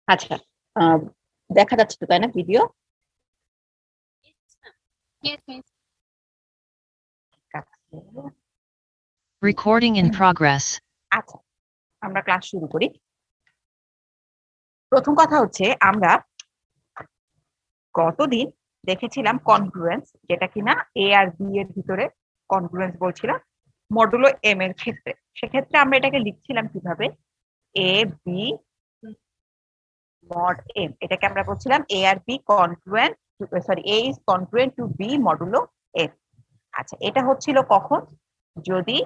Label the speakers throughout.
Speaker 1: আচ্ছা, আহ, দেখা যাচ্ছে তো তাই না ভিডিও?
Speaker 2: Recording in progress.
Speaker 1: আচ্ছা, আমরা ক্লাস শুরু করি। প্রথম কথা হচ্ছে আমরা গতদিন দেখেছিলাম কনগ্রুয়েন্স, যেটা কিনা এ আর বি এর ভিতরে কনগ্রুয়েন্স বলছিলাম মডুলো এম এর ক্ষেত্রে। সেক্ষেত্রে আমরা এটাকে লিখছিলাম কিভাবে, এ বি মড এম, এটাকে আমরা বলছিলাম এ আর B congruent, sorry A is congruent to B modulo M. আচ্ছা, এটা হচ্ছিল কখন, যদি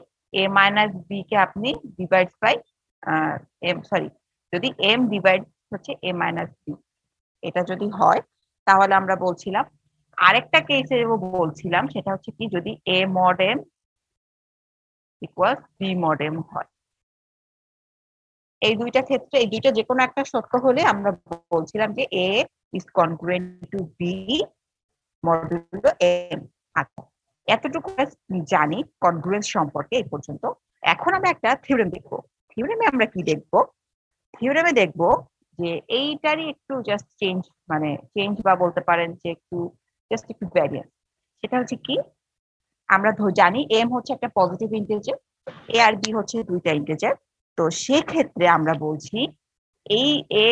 Speaker 1: এ মাইনাস বি কে আপনি ডিভাইড বাই এম, সরি যদি এম ডিভাইড হচ্ছে এ মাইনাস বি, এটা যদি হয় তাহলে আমরা বলছিলাম। আরেকটা কেসে বলছিলাম সেটা হচ্ছে কি, যদি A mod M equal B mod M হয়। এই দুইটা ক্ষেত্রে, এই দুইটা যে কোনো একটা সত্য হলে আমরা বলছিলাম যে A is congruent to B modulo M. আচ্ছা, এতটুকু জানি কনগ্রুয়েন্স সম্পর্কে এই পর্যন্ত। এখন আমরা একটা থিওরেম দেখব। থিওরেমে আমরা কি দেখব? থিওরেমে দেখব যে এইটারই একটু জাস্ট চেঞ্জ, মানে চেঞ্জ বা বলতে পারেন যে একটু জাস্ট একটু ভ্যারিয়েন্স। সেটা হচ্ছে কি, আমরা জানি এম হচ্ছে একটা পজিটিভ ইন্টিজার, এ আর বি হচ্ছে দুইটা ইন্টিজার। তো সেক্ষেত্রে আমরা বলছি এই এ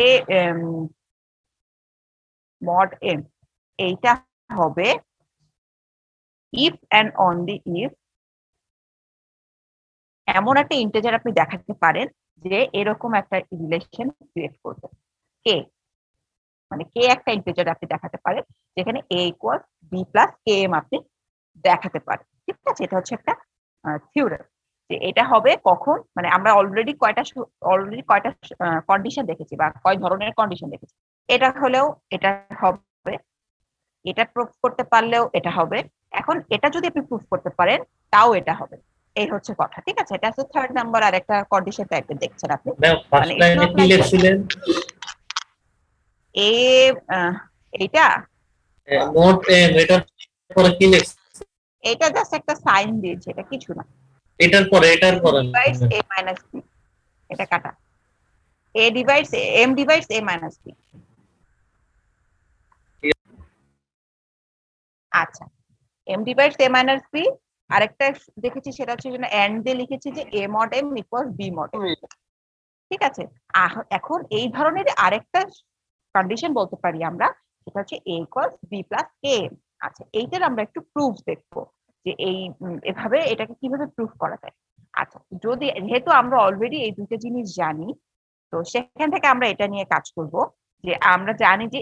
Speaker 1: মড এম, এইটা হবে ইফ অ্যান্ড অনলি ইফ এমন একটা ইন্টিজার আপনি দেখাতে পারেন যে এরকম একটা রিলেশন ক্রিয়েট করবে। কে, মানে কে একটা ইন্টিজার আপনি দেখাতে পারেন যেখানে A equal B plus K M আপনি দেখাতে পারেন। ঠিক আছে, এটা হচ্ছে একটা থিওরেম। যে এটা হবে কখন, মানে আমরা অলরেডি কয়টা কন্ডিশন দেখেছি বা কয় ধরনের কন্ডিশন দেখেছি। এটা হলেও এটা হবে, এটা প্রুফ করতে পারলেও এটা হবে। এখন এটা যদি আপনি প্রুফ করতে পারেন তাও এটা হবে। এই হচ্ছে কথা। ঠিক আছে, এটা হচ্ছে থার্ড নাম্বার আর একটা কন্ডিশন টাইপের দেখছেন আপনি।
Speaker 3: ম্যাম
Speaker 1: মানে
Speaker 3: ফার্স্ট
Speaker 1: ইটস
Speaker 3: লাইনে
Speaker 1: নট
Speaker 3: কি
Speaker 1: লাইক
Speaker 3: লিখছিলেন?
Speaker 1: এ, এইটা
Speaker 3: নোট এম, এটার পরে কি লিখছেন?
Speaker 1: এটা জাস্ট একটা সাইন দিয়েছে, এটা কিছু না।
Speaker 3: এটার পরে
Speaker 1: ডিভাইডস এ মাইনাস বি, এটা কাটা। A divides M divides A minus B. আচ্ছা, M divides A minus B. আরেকটা দেখেছি সেটা হচ্ছে এন্ড দিয়ে লিখেছি যে A mod M equal B mod M. ঠিক আছে, এখন এই ধরনের আরেকটা কন্ডিশন বলতে পারি আমরা, সেটা হচ্ছে A equal B plus K M. আচ্ছা, এইটার আমরা একটু প্রুফ দেখবো যে এই এভাবে এটাকে কিভাবে প্রুফ করা যায়। আচ্ছা, যদি যেহেতু আমরা অলরেডি এই দুইটা জিনিস জানি, তো সেখান থেকে আমরা এটা নিয়ে কাজ করব। যে আমরা জানি যে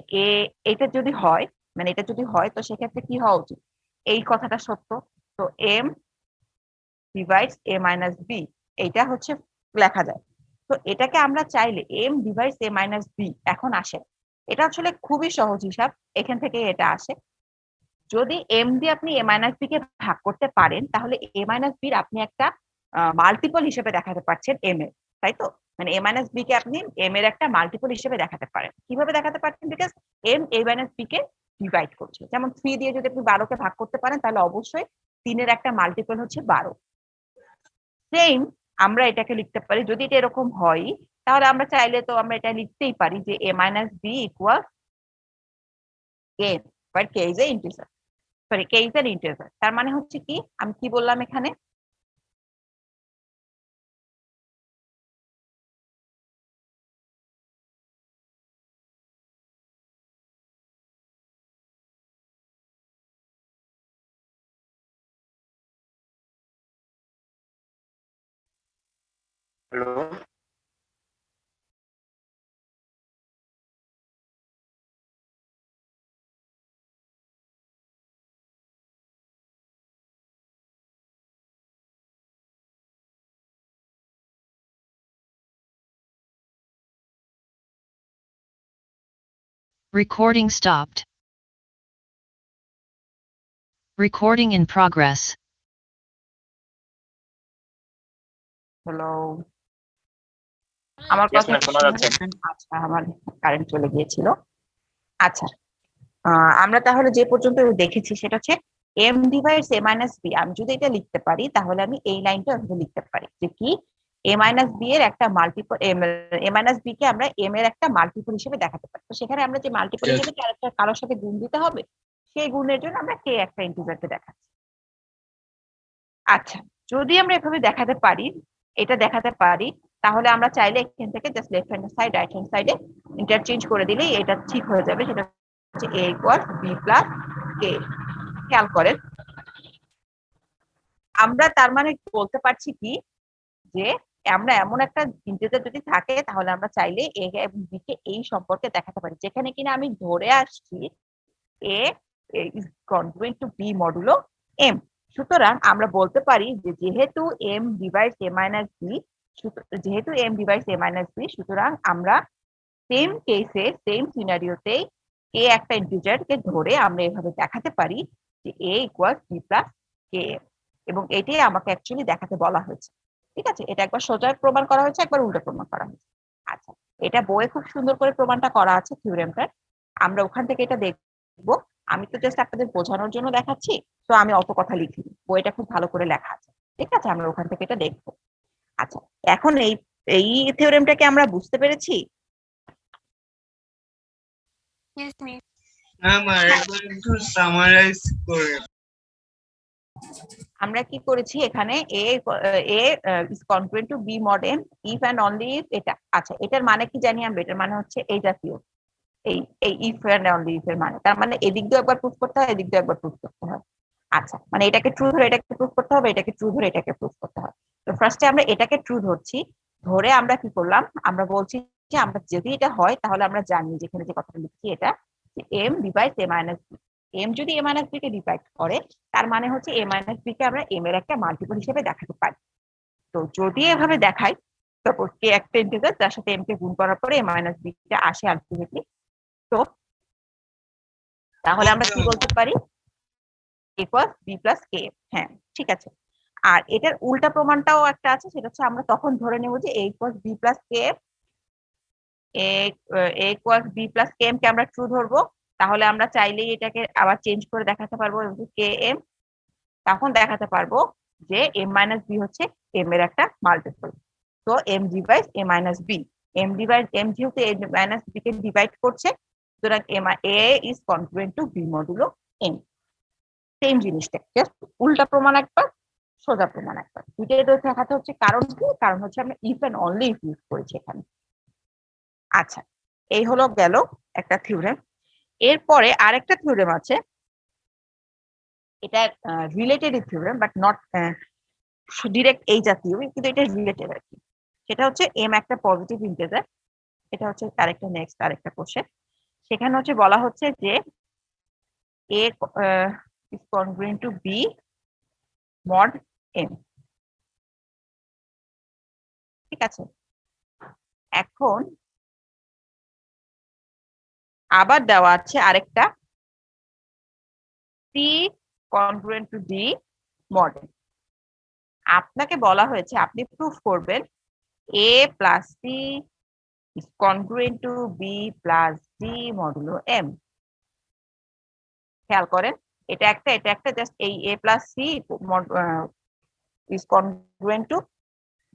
Speaker 1: এটা যদি হয়, মানে এটা যদি হয় তো সেক্ষেত্রে কি হওয়া উচিত, এই কথাটা সত্য। তো M divides A minus B, এইটা হচ্ছে লেখা যায়। তো এটাকে আমরা চাইলে M divides A minus B, এখন আসে এটা আসলে খুবই সহজ হিসাব, এখান থেকে এটা আসে। যদি এম দিয়ে আপনি এ মাইনাস বি কে ভাগ করতে পারেন তাহলে এ মাইনাস বির আপনি একটা মাল্টিপল হিসেবে দেখাতে পারছেন এম এর, তাই তো? মানে এ মাইনাস বি কে আপনি এম এর একটা মাল্টিপল হিসেবে দেখাতে পারেন। কিভাবে দেখাতে পারছেন? Because M A minus B কে ডিভাইড করছে। যেমন 3 দিয়ে যদি আপনি 12 কে ভাগ করতে পারেন তাহলে অবশ্যই 3 এর একটা মাল্টিপল হচ্ছে 12। সেম আমরা এটাকে লিখতে পারি, যদি এটা এরকম হয় তাহলে আমরা চাইলে তো আমরা এটা লিখতেই পারি যে A minus B equal K, but K is a integer, sorry K is an integer. তার মানে হচ্ছে কি, আমি কি বললাম এখানে,
Speaker 4: hello,
Speaker 2: Recording stopped. Recording in progress.
Speaker 1: Hello, আমার
Speaker 4: ইয়েস
Speaker 1: কথা
Speaker 4: ম্যাম, শোনা যাচ্ছে।
Speaker 1: আচ্ছা, আমার কারেন্ট চলে গিয়েছিল। আচ্ছা, আমরা তাহলে যে পর্যন্ত দেখেছি সেটা হচ্ছে M divides A minus B. আমি যদি এটা লিখতে পারি তাহলে আমি এই লাইনটা এভাবে লিখতে পারি যে কি, এ মাইনাস বি এর একটা মাল্টিপল, এ মাইনাস বি কে আমরা এম এর একটা মাল্টিপল হিসেবে দেখাতে পারি। তো সেখানে আমরা যে মাল্টিপল
Speaker 3: Yes.
Speaker 1: হিসেবে ক্যারেক্টার কারোর সাথে গুণ দিতে হবে, সেই গুণের জন্য আমরা কে একটা ইন্টিজারকে দেখাচ্ছি। আচ্ছা, যদি আমরা এভাবে দেখাতে পারি, এটা দেখাতে পারি, তাহলে আমরা চাইলে এখান থেকে just left hand side right hand সাইডে ইন্টারচেঞ্জ করে দিলেই এটা ঠিক হয়ে যাবে। সেটা হচ্ছে a ইকুয়ালস b প্লাস কে। খেয়াল করেন, আমরা তার মানে বলতে পারছি কি, যে আমরা এমন একটা ইন্টিজার যদি থাকে তাহলে আমরা চাইলে a এবং b কে এই সম্পর্কে দেখাতে পারি, যেখানে কিনা আমি ধরে আসছি a is congruent to b modulo m। সুতরাং আমরা বলতে পারি যে যেহেতু m divides a minus b, যেহেতু m divides a minus b, সুতরাং আমরা সেম কেসে সেম সিনারিওতে কে একটা ইন্টিজার কে ধরে আমরা এভাবে দেখাতে পারি যে a ইকুয়ালস b প্লাস কে, এবং এটাই আমাকে অ্যাকচুয়ালি দেখাতে বলা হয়েছে। ঠিক আছে, এটা একবার সোজা প্রমাণ করা হয়েছে, একবার উল্টো প্রমাণ করা হয়েছে। আচ্ছা, এটা বইয়ে খুব সুন্দর করে প্রমাণটা করা আছে থিওরেমটার, আমরা ওখান থেকে এটা দেখবো। আমি তো জাস্ট আপনাদের বোঝানোর জন্য দেখাচ্ছি, তো আমি অত কথা লিখিনি, বইটা খুব ভালো করে লেখা আছে। ঠিক আছে, আমরা ওখান থেকে এটা দেখবো। আচ্ছা, এখন এই এই থিওরেমটাকে আমরা বুঝতে পেরেছি।
Speaker 4: Yes, miss. Ma'am, I am going to summarize করে।
Speaker 1: আমরা কি করেছি এখানে, a is congruent to b mod m if and only if এটা। আচ্ছা, এটার মানে কি জানি আমরা, এটার মানে হচ্ছে এই জাতীয়, এই এই if and only if এর মানে, তার মানে এদিক দিয়ে একবার প্রুফ করতে হয়, এদিক দিয়ে একবার প্রুফ করতে হয়। আচ্ছা, মানে এটাকে ট্রু ধরে এটাকে প্রুফ করতে হবে, এটাকে ট্রু ধরে এটাকে প্রুফ করতে হয়। তো ফার্স্টে আমরা এটাকে ট্রু ধরছি, ধরে আমরা কি করলাম, আমরা বলছি যে আমরা যদি এটা হয় তাহলে আমরা জানি, যেখানে যে কথাটা লিখছি এটা, যে m divides a minus b, m যদি a minus b K divide করে, তার মানে হচ্ছে a মাইনাস b কে আমরা m এর একটা মাল্টিপল হিসেবে দেখাতে পারি। তো যদি এভাবে দেখাই, তারপর কে একটা ইন্টিজার যার সাথে m কে গুণ করার পরে a মাইনাস b টা আসে আলটিমেটলি, তো তাহলে আমরা কি বলতে পারি, ইকুয়াল b প্লাস কে। হ্যাঁ, ঠিক আছে। আর এটার উল্টা প্রমাণটাও একটা আছে, সেটা হচ্ছে আমরা তখন ধরে নেব যে a equal b plus K, a equal b plus K K আমরা ট্রু ধরবো, তাহলে আমরা চাইলেই এটাকে আবার চেঞ্জ করে দেখাতে পারবো কে এম, তখন দেখাতে পারবো যে m মাইনাস বি হচ্ছে m এর একটা মাল্টিপল। তো m divide a minus B, m divide m যেহেতু a মাইনাস বি কে ডিভাইড করছে, সুতরাং a is congruent to b modulo m। Same জিনিসটা জাস্ট উল্টা প্রমাণ একবার, সোজা প্রমাণ একবার, দুইটাই দেখাতে হচ্ছে। কারণ কি, কারণ হচ্ছে আমরা if and only if use করেছি এখানে। আচ্ছা, এই হলো গেল একটা থিওরেম। এরপরে আরেকটা থিওরেম আছে, এটা related theorem but not direct এই জাতীয়, কিন্তু এটা রিলেটেড আর কি। সেটা হচ্ছে এম একটা পজিটিভ ইন্টিজার, এটা হচ্ছে আরেকটা নেক্সট আরেকটা কোশ্চেন। সেখানে হচ্ছে বলা হচ্ছে যে a is congruent to b mod m। ঠিক আছে, এখন আবার দেওয়া আছে আরেকটা c congruent to d mod m। আপনাকে বলা হয়েছে আপনি প্রুফ করবেন a plus c is congruent to b plus d modulo m। খেয়াল করেন, এটা একটা জাস্ট এই a plus c is congruent to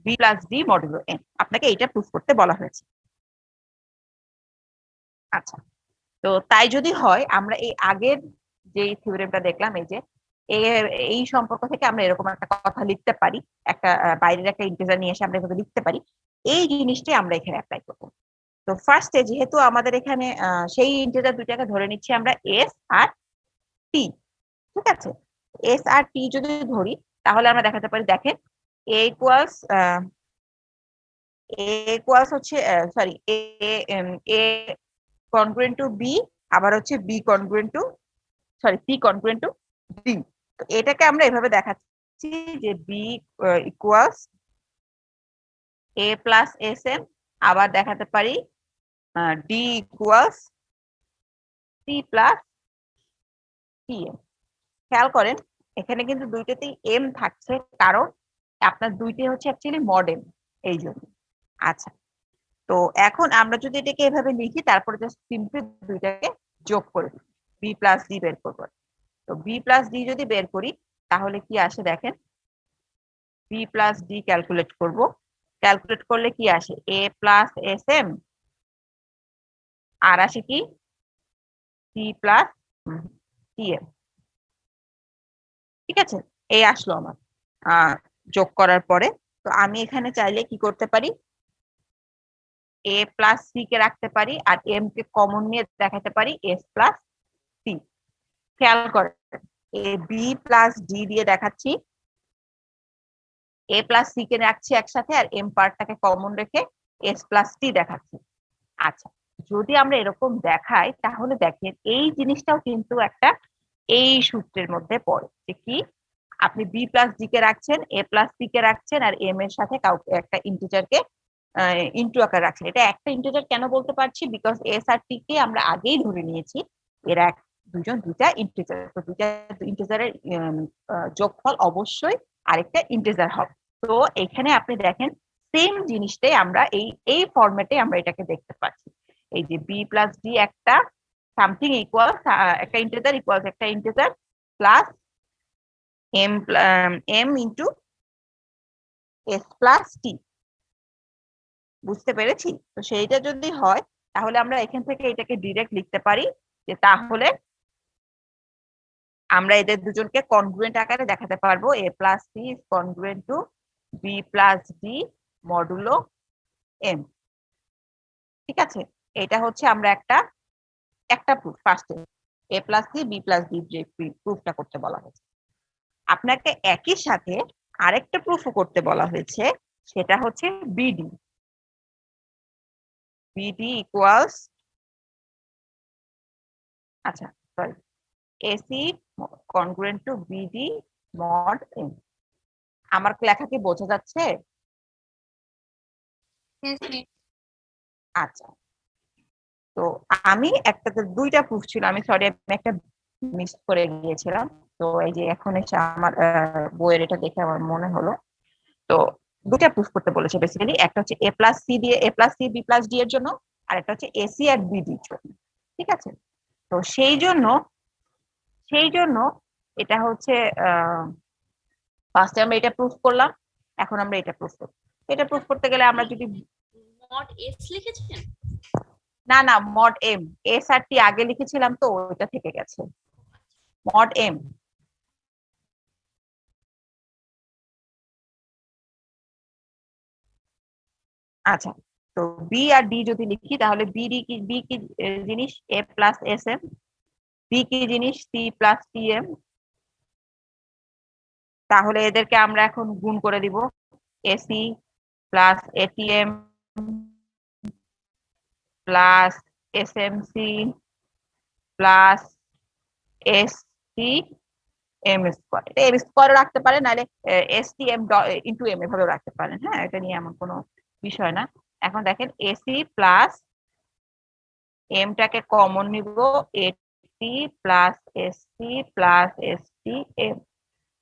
Speaker 1: b plus d modulo m, আপনাকে এটা প্রুফ করতে বলা হয়েছে। আচ্ছা, তো তাই যদি হয়, আমরা এই আগের যে থিওরেমটা দেখলাম, এই যে এই সম্পর্ক থেকে আমরা এরকম একটা কথা লিখতে পারি, একটা বাইরের একটা ইন্টিজার নিয়ে এসে আমরা এভাবে লিখতে পারি, এই জিনিসটাই আমরা এখানে অ্যাপ্লাই করবো। তো ফার্স্টে যেহেতু আমাদের এখানে সেই ইন্টিজার দুইটাকে ধরে নিচ্ছি আমরা এস আর টি। ঠিক আছে, এস আর টি যদি ধরি, তাহলে আমরা দেখাতে পারি, দেখেন এ ইকুয়ালস হচ্ছে sorry A congruent to B, আবার হচ্ছে B congruent to sorry C congruent to D. তো এটাকে আমরা এভাবে দেখাচ্ছি যে B equals A plus S M, আবার দেখাতে পারি D equals C plus C M. খেয়াল করেন, এখানে কিন্তু দুইটাতেই এম থাকছে, কারণ আপনার দুইটাই হচ্ছে অ্যাকচুয়ালি মডেম, এই জন্য। আচ্ছা, তো এখন আমরা যদি এটাকে এভাবে লিখি, তারপরে জাস্ট সিম্পলি দুইটাকে যোগ করে দিই, বি প্লাস ডি বের করবো। তো বি প্লাস ডি যদি বের করি, তাহলে কি আসে দেখেন, বি প্লাস ডি ক্যালকুলেট করব, ক্যালকুলেট করলে কি আসে a প্লাস এস এম, আর আসে কি সি প্লাস টি এম। ঠিক আছে, এই আসলো আমার যোগ করার পরে। তো আমি এখানে চাইলে কি করতে পারি, এ প্লাস সি কে রাখতে পারি আর এম কে কমন নিয়ে দেখাতে পারি এস প্লাস সি। খেয়াল করেন, এ বি প্লাস ডি দিয়ে দেখাচ্ছি, এ প্লাস সি কে রাখছি একসাথে আর এম পার্টটাকে কমন রেখে এস প্লাস টি দেখাচ্ছি। আচ্ছা, যদি আমরা এরকম দেখাই তাহলে দেখেন এই জিনিসটাও কিন্তু একটা এই সূত্রের মধ্যে পড়ে, যে কি আপনি বি প্লাস ডি কে রাখছেন, এ প্লাস সি কে রাখছেন আর এম এর সাথে কাউকে একটা ইন্টিজারকে ইন্টু আকারে রাখছেন। এটা একটা ইন্টিজার কেন বলতে পারছি, বিকজ এস আর টি কে আমরা আগেই ধরে নিয়েছি এরা দুইটা ইন্টিজার, তো দুইটা ইন্টিজারের যোগফল অবশ্যই আরেকটা ইন্টিজার হবে। তো এখানে আপনি দেখেন সেম জিনিসটাই আমরা এই ফরম্যাটে আমরা এটাকে দেখতে পাচ্ছি। এই যে বি প্লাস ডি একটা সামথিং ইকুয়াল একটা ইন্টিজার ইকুয়ালস একটা integer plus M into S plus T. বুঝতে পেরেছি? তো সেইটা যদি হয় তাহলে আমরা এখান থেকে এটাকে ডিরেক্ট লিখতে পারি, যে তাহলে আমরা এদের দুজনকে কনগ্রুয়েন্ট আকারে দেখাতে পারবো, A plus C is congruent to B plus D modulo M. ঠিক আছে, এটা হচ্ছে আমরা একটা প্রুফ ফার্স্টে, A plus C B plus D যে প্রুফটা করতে বলা হয়েছে। আপনাকে একই সাথে আরেকটা প্রুফও করতে বলা হয়েছে, সেটা হচ্ছে বিডি। বিডি ইকুয়ালস, আচ্ছা sorry, AC congruent to BD mod M. আমার লেখা কি বোঝা যাচ্ছে?
Speaker 4: Yes, miss.
Speaker 1: আচ্ছা, তো আমি একটাতে দুইটা প্রুফ ছিল, আমি সরি আমি একটা মিস করে গিয়েছিলাম। তো এই যে এখন এসে আমার বইয়ের এটা দেখে আমার মনে হলো, তো দুটা প্রুফ করতে বলেছে বেসিক্যালি, একটা হচ্ছে এ প্লাস সি দিয়ে A plus C B plus D এর জন্য, আর একটা হচ্ছে এসি আর বিডি এর জন্য। ঠিক আছে, তো সেই জন্য এটা হচ্ছে ফার্স্টে আমরা এটা প্রুফ করলাম, এখন আমরা এটা প্রুফ করব। এটা প্রুফ করতে গেলে আমরা যদি
Speaker 5: মড এস লিখেছেন?
Speaker 1: না মড এম, এস আর টি আগে লিখেছিলাম তো ওইটা থেকে গেছে, মড এম। আচ্ছা, তো বি আর ডি যদি লিখি তাহলে বি কি জিনিস, এ প্লাস এস এম, বি কি জিনিস, সি প্লাস টি এম। তাহলে এদেরকে আমরা এখন গুণ করে দিব, AC plus ATM plus SMC plus S T M square. এটা এম স্কোয়ারও রাখতে পারেন, নাহলে S T M into M এভাবেও রাখতে পারেন। হ্যাঁ, এটা নিয়ে এমন কোনো বিষয় না। এখন দেখেন এসি প্লাস এমটাকে কমন নিব, AT plus SC plus ST M.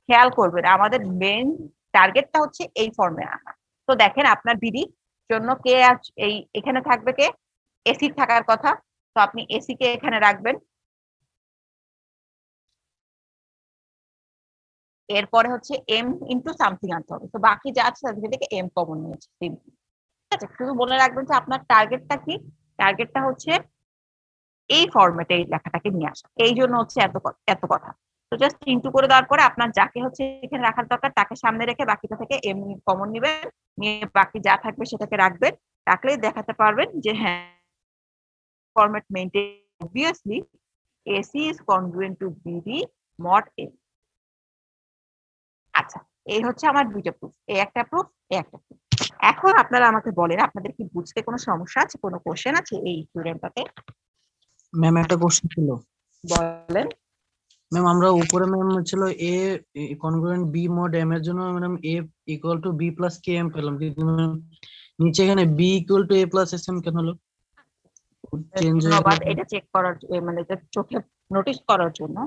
Speaker 1: খেয়াল করবেন আমাদের মেইন টার্গেটটা হচ্ছে এই ফর্মে আনা। তো দেখেন আপনার বিডি জন্য কে এই এখানে থাকবে, কে এসি থাকার কথা, তো আপনি এসি কে এখানে রাখবেন। এরপরে হচ্ছে এম ইন্টু সামথিং আনতে হবে, তো বাকি যা আছে তাদের থেকে এম কমন নিয়েছে। ঠিক আছে, শুধু মনে রাখবেন যে আপনার টার্গেটটা কি, টার্গেটটা হচ্ছে এই ফরম্যাটে এই লেখাটাকে নিয়ে আসা, এই জন্য হচ্ছে এত কথা। তো জাস্ট ইনটু করে দেওয়ার পরে আপনার যাকে হচ্ছে এখানে রাখার দরকার তাকে সামনে রেখে বাকিটা থেকে এম কমন নিবেন, নিয়ে বাকি যা থাকবে সেটাকে রাখবেন, রাখলেই দেখাতে পারবেন যে হ্যাঁ format maintain. Obviously AC is congruent to BD mod A. আচ্ছা, এই হচ্ছে আমার দুইটা প্রুফ, এই একটা প্রুফ, এই একটা প্রুফ। এখন আপনারা আমাকে বলেন আপনাদের কি বুঝতে কোনো সমস্যা আছে, কোনো কোশ্চেন আছে এই স্টুডেন্টটাতে?
Speaker 6: ম্যাম একটা কোশ্চেন ছিল।
Speaker 1: বলেন।
Speaker 6: ম্যাম আমরা উপরে ম্যাম ছিল A congruent B mod M এর জন্য ma'am A equal to B plus K M পেলাম, কিন্তু ম্যাম নিচে এখানে B equal to A plus S M কেন হলো? চেঞ্জ হয়ে
Speaker 1: ধন্যবাদ
Speaker 6: গেল।
Speaker 1: এটা চেক করার মানে এটা চোখে নোটিস করার জন্য,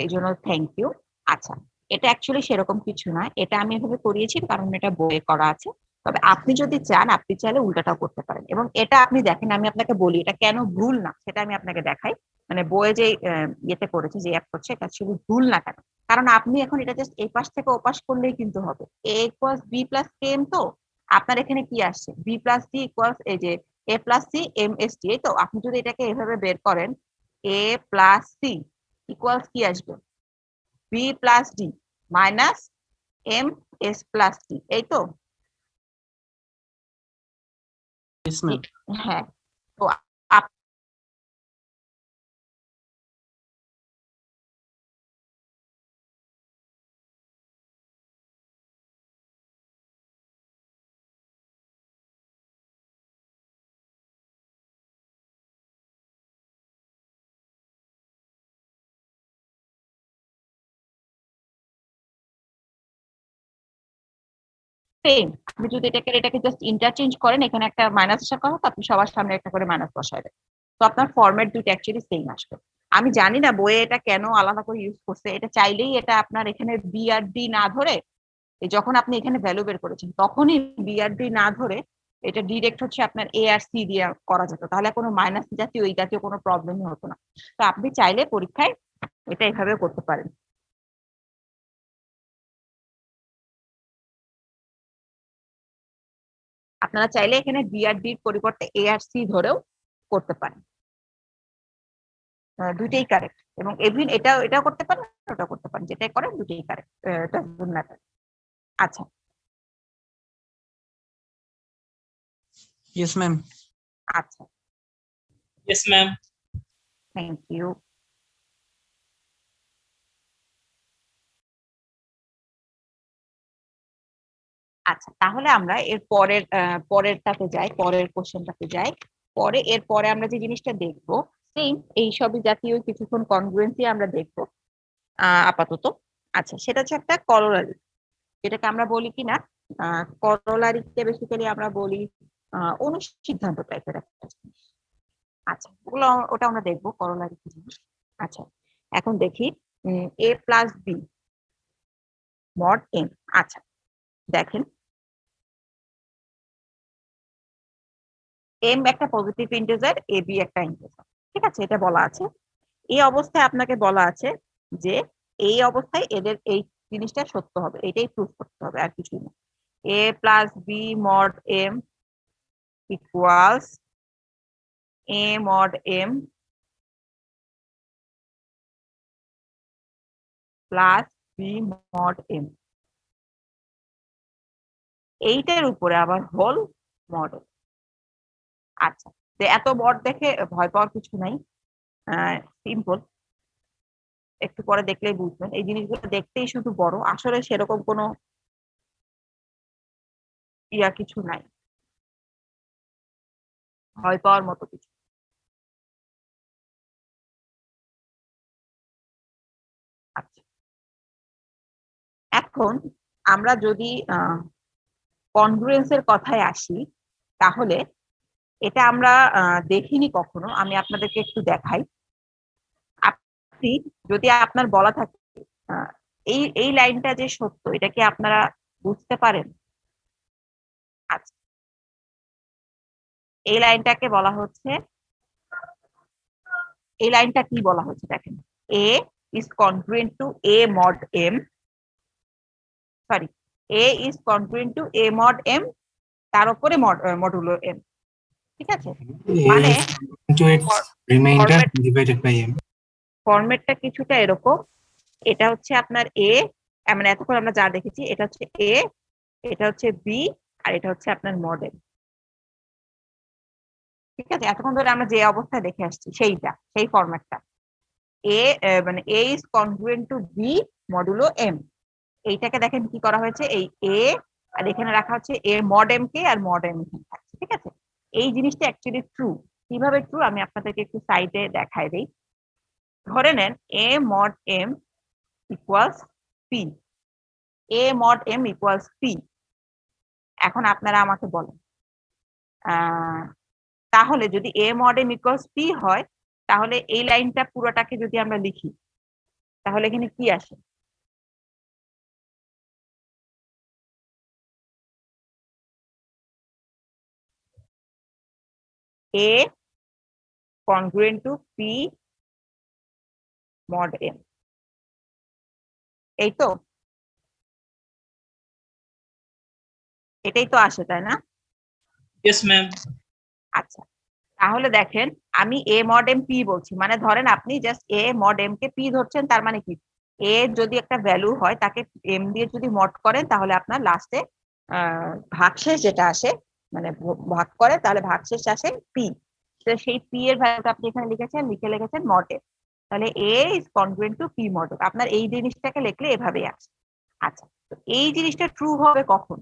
Speaker 1: এই জন্য থ্যাংক ইউ। আচ্ছা, এটা অ্যাকচুয়ালি সেরকম কিছু না, এটা আমি এভাবে করিয়েছি কারণ এটা বইয়ে করা আছে। তবে আপনি যদি চান আপনি চাইলে উল্টাটাও করতে পারেন, এবং এটা আপনি দেখেন আমি আপনাকে বলি এটা কেন ভুল না সেটা আমি আপনাকে দেখাই। মানে বইয়ে যে ইয়েতে করেছে যে অ্যাপ্রোচে, এটা শুধু ভুল না কেন, কারণ আপনি এখন এটা জাস্ট এই পাশ থেকে ও পাশ করলেই কিন্তু হবে। A equals B plus K M, তো আপনার এখানে কি আসছে বি প্লাস ডি ইকুয়ালস এই যে A plus C M S D, এই তো আপনি যদি এটাকে এভাবে বের করেন এ প্লাস সি ইকুয়ালস কি আসবে B plus D minus M S plus D, এই তো।
Speaker 6: Yes, ma'am.
Speaker 1: হ্যাঁ, তো সেম আপনি যদি এটাকে জাস্ট ইন্টারচেঞ্জ করেন, এখানে একটা মাইনাস আসার কথা, আপনি সবার সামনে একটা করে মাইনাস বসাবেন, তো আপনার ফরম্যাট দুটো অ্যাকচুয়ালি সেম আসবে। আমি জানি না বইয়ে এটা কেন আলাদা করে ইউজ করছে, এটা চাইলেই এটা আপনার এখানে বি আর ডি না ধরে, যখন আপনি এখানে ভ্যালু বের করেছেন তখনই বি আর ডি না ধরে এটা ডিরেক্ট হচ্ছে আপনার এ আর সি দিয়ে করা যেত, তাহলে কোনো মাইনাস জাতীয় ওই জাতীয় কোনো প্রবলেমই হতো না। তো আপনি চাইলে পরীক্ষায় এটা এভাবে করতে পারেন। আপনারা চাইলে এখানে বি আর ডির পরিবর্তে এ আর সি ধরেও করতে পারেন, দুইটাই কারেক্ট। এবং এভিন এটাও করতে পারেন, ওটাও করতে পারেন, যেটাই করেন দুইটাই কারেক্ট, ডাজন্ট ম্যাটার। আচ্ছা,
Speaker 6: Yes, ma'am.
Speaker 1: আচ্ছা,
Speaker 3: Yes, ma'am.
Speaker 1: Thank you. আচ্ছা, তাহলে আমরা এর পরেরটাতে যাই, পরের কোশ্চেনটাতে যাই। এরপরে আমরা যে জিনিসটা দেখবো সেম এই সবই জাতীয় কিছুক্ষণ কনগ্রুয়েন্সি আমরা দেখবো আপাতত। আচ্ছা, সেটা হচ্ছে একটা করোলারি, যেটাকে আমরা বলি কি না করোলারিকে বেসিক্যালি আমরা বলি অনুসিদ্ধান্ত টাইপের একটা জিনিস। আচ্ছা, ওটা আমরা দেখবো করোলারি কি জিনিস। আচ্ছা, এখন দেখি এ প্লাস বি মড এন। আচ্ছা, দেখেন এম একটা পজিটিভ ইন্টিজার, এ বি একটা ইন্টিজার, ঠিক আছে, এটা বলা আছে। এই অবস্থায় আপনাকে বলা আছে যে এই অবস্থায় এদের এই জিনিসটা সত্য হবে, এটাই প্রুফ করতে হবে, আর কিছুই না। A plus B mod M equals A mod M plus B mod M, এইটার উপরে আবার হোল মডেল। আচ্ছা, তো এত বড় দেখে ভয় পাওয়ার কিছু নাই, সিম্পল, একটু পরে দেখলেই বুঝবেন। এই জিনিসগুলো দেখতেই শুধু বড়, আসলে সেরকম কোনো কিছু নাই, ভয় পাওয়ার মতো কিছু। আচ্ছা, এখন আমরা যদি কনগ্রুয়েন্সের কথায় আসি, তাহলে এটা আমরা দেখিনি কখনো, আমি আপনাদেরকে একটু দেখাই। আপনি যদি আপনার বলা থাকে এই এই লাইনটা যে সত্য, এটা কি আপনারা বুঝতে পারেন? আচ্ছা, এই লাইনটাকে বলা হচ্ছে, এই লাইনটা কি বলা হচ্ছে দেখেন, A is congruent to A mod M, sorry, A is congruent to A mod M, তার উপরে মডুলো এম, ঠিক আছে, মানে
Speaker 7: into its remainder divided by m.
Speaker 1: ফরম্যাটটা কিছুটা এরকম। এটা হচ্ছে আপনার এ, মানে এতক্ষণ আমরা যা দেখেছি এটা হচ্ছে এ, এটা হচ্ছে বি, আর এটা হচ্ছে আপনার মডেল, ঠিক আছে। এতক্ষণ ধরে আমরা যে অবস্থায় দেখে আসছি সেই ফরম্যাটটা, এ মানে A is congruent to B modulo M, এইটাকে দেখেন কি করা হয়েছে, এই এ আর এখানে রাখা হচ্ছে এ মড এম কে, আর মড এম এখানে থাকছে, ঠিক আছে। এই জিনিসটা অ্যাকচুয়ালি ট্রু। কিভাবে ট্রু আমি আপনাদেরকে একটু সাইডে দেখাই দিই। ধরে নেন A mod M equals P, A mod M equals P. এখন আপনারা আমাকে বলেন তাহলে যদি A mod M equals P হয়, তাহলে এই লাইনটা পুরোটাকে যদি আমরা লিখি, তাহলে এখানে কি আসে? এ congruent to P mod M, এই তো। এটাই তো আসে, তাই না?
Speaker 4: Yes, ma'am.
Speaker 1: আচ্ছা, তাহলে দেখেন আমি এ মড এম পি বলছি, মানে ধরেন আপনি জাস্ট এ মড এম কে পি ধরছেন, তার মানে কি এ যদি একটা ভ্যালু হয় তাকে এম দিয়ে যদি মড করেন তাহলে আপনার লাস্টে ভাগশেষ যেটা আসে, মানে ভাগ করে তাহলে ভাগশেষ আসে পি। তো সেই পি এর ভ্যালুটা আপনি এখানে লিখেছেন, লিখেছেন মড এম, তাহলে A is congruent to P mod M. আপনার এই জিনিসটাকে লিখলে এভাবেই আসে। আচ্ছা, তো এই জিনিসটা ট্রু হবে কখন?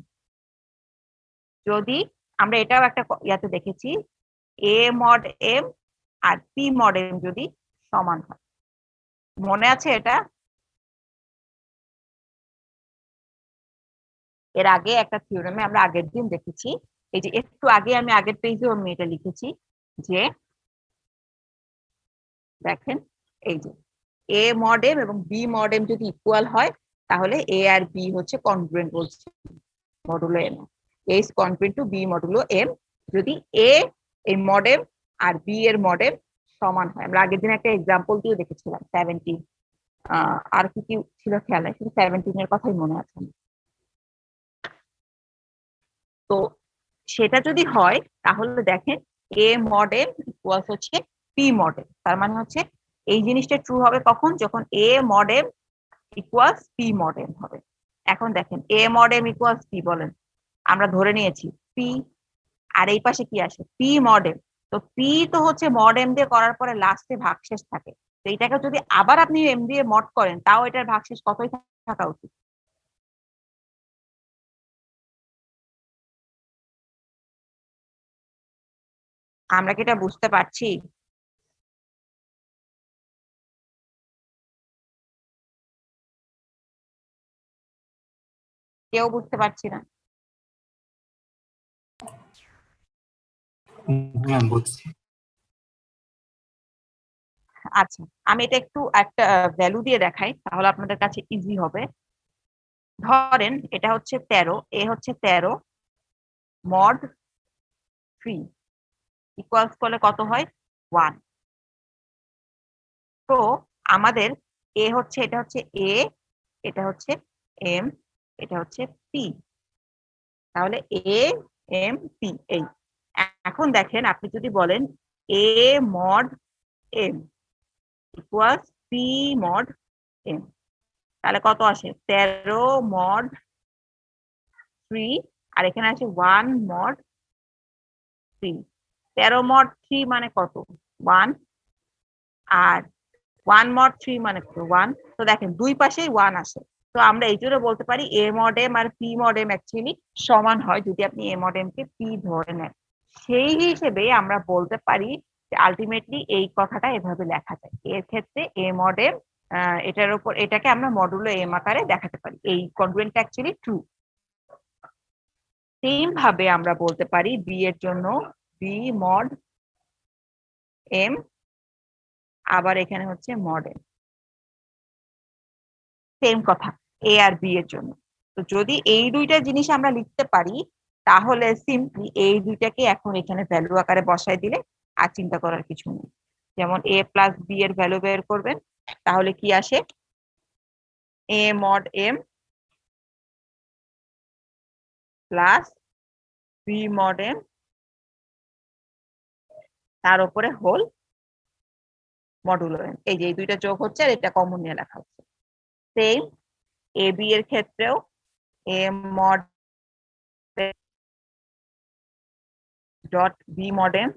Speaker 1: যদি আমরা এটাও একটা ইয়াতে দেখেছি, এ মড এম আর পি মড এম যদি সমান হয়। মনে আছে এটা? এর আগে একটা থিওরেমে আমরা আগের দিন দেখেছি, এই যে একটু আগে আমি আগের পেজে আমি এটা লিখেছি যে দেখেন এই যে এ মড এম এবং বি মড এম যদি ইকুয়াল হয় তাহলে এ আর বি হচ্ছে কনগ্রুয়েন্ট বলছি modulo M. A is congruent to B modulo M যদি এ এই মড এম আর বি এর মড এম সমান হয়। আমরা আগের দিন একটা এক্সাম্পল দিয়ে দেখেছিলাম 17, আর কি কি ছিল খেয়াল নাই, শুধু 17 এর কথাই মনে আছে। তো সেটা যদি হয় তাহলে দেখেন এ মডেল ইকুয়ালস হচ্ছে পি মডেল, তার মানে হচ্ছে এই জিনিসটা ট্রু হবে কখন? যখন এ মডেল ইকুয়ালস পি মডেল হবে। এখন দেখেন এ মডেল ইকুয়ালস পি বলেন, আমরা ধরে নিয়েছি পি, আর এই পাশে কি আসে পি মডেল। তো পি তো হচ্ছে মড এম দিয়ে করার পরে লাস্টে ভাগশেষ থাকে, তো এইটাকে যদি আবার আপনি এম দিয়ে মড করেন তাও এটার ভাগশেষ কতই থাকা উচিত? আমরা কি এটা বুঝতে পারছি? কেউ বুঝতে পারছি না।
Speaker 7: ম্যাম বুঝছি।
Speaker 1: আচ্ছা, আমি এটা একটু একটা ভ্যালু দিয়ে দেখাই তাহলে আপনাদের কাছে ইজি হবে। ধরেন এটা হচ্ছে 13, এ হচ্ছে 13 মড 3 ইকুয়ালস করলে কত হয়? 1। তো আমাদের এ হচ্ছে, এটা হচ্ছে এ, এটা হচ্ছে এম, এটা হচ্ছে পি, তাহলে এ এম পি এই। এখন দেখেন আপনি যদি বলেন A mod M equals P mod M, তাহলে কত আসে? 13 মড 3, আর এখানে আছে 1 মড 3। 13 মড 3 মানে কত? 1, আর 1 মড 3 মানে কত? 1। তো দেখেন দুই পাশেই 1 আসে, তো আমরা এই জন্য বলতে পারি এ মড এম আর পি মড এম অ্যাকচুয়ালি সমান হয় যদি আপনি এ মড এম কে পি ধরে নেন। সেই হিসেবে আমরা বলতে পারি যে আলটিমেটলি এই কথাটা এভাবে লেখা যায়। এর ক্ষেত্রে এ মড এম, এটার উপর এটাকে আমরা মডুলো এম আকারে দেখাতে পারি, এই কনগ্রুয়েন্টটা অ্যাকচুয়ালি ট্রু। সেম ভাবে আমরা বলতে পারি বি এর জন্য বি মড এম, আবার এখানে হচ্ছে মড এম, সেম কথা এ আর বি এর জন্য। তো যদি এই দুইটা জিনিস আমরা লিখতে পারি তাহলে সিম্পলি এই দুইটাকে এখন এখানে ভ্যালু আকারে বসায় দিলে আর চিন্তা করার কিছু নেই। যেমন এ প্লাস বি এর ভ্যালু বের করবেন, তাহলে কি আসে? A mod M plus B mod M তার উপরে হোল মডুলো এম, এই যে এই দুইটা যোগ হচ্ছে আর এটা কমন নিয়ে লেখা হচ্ছে। সেম এ বি এর ক্ষেত্রেও A mod dot B mod M,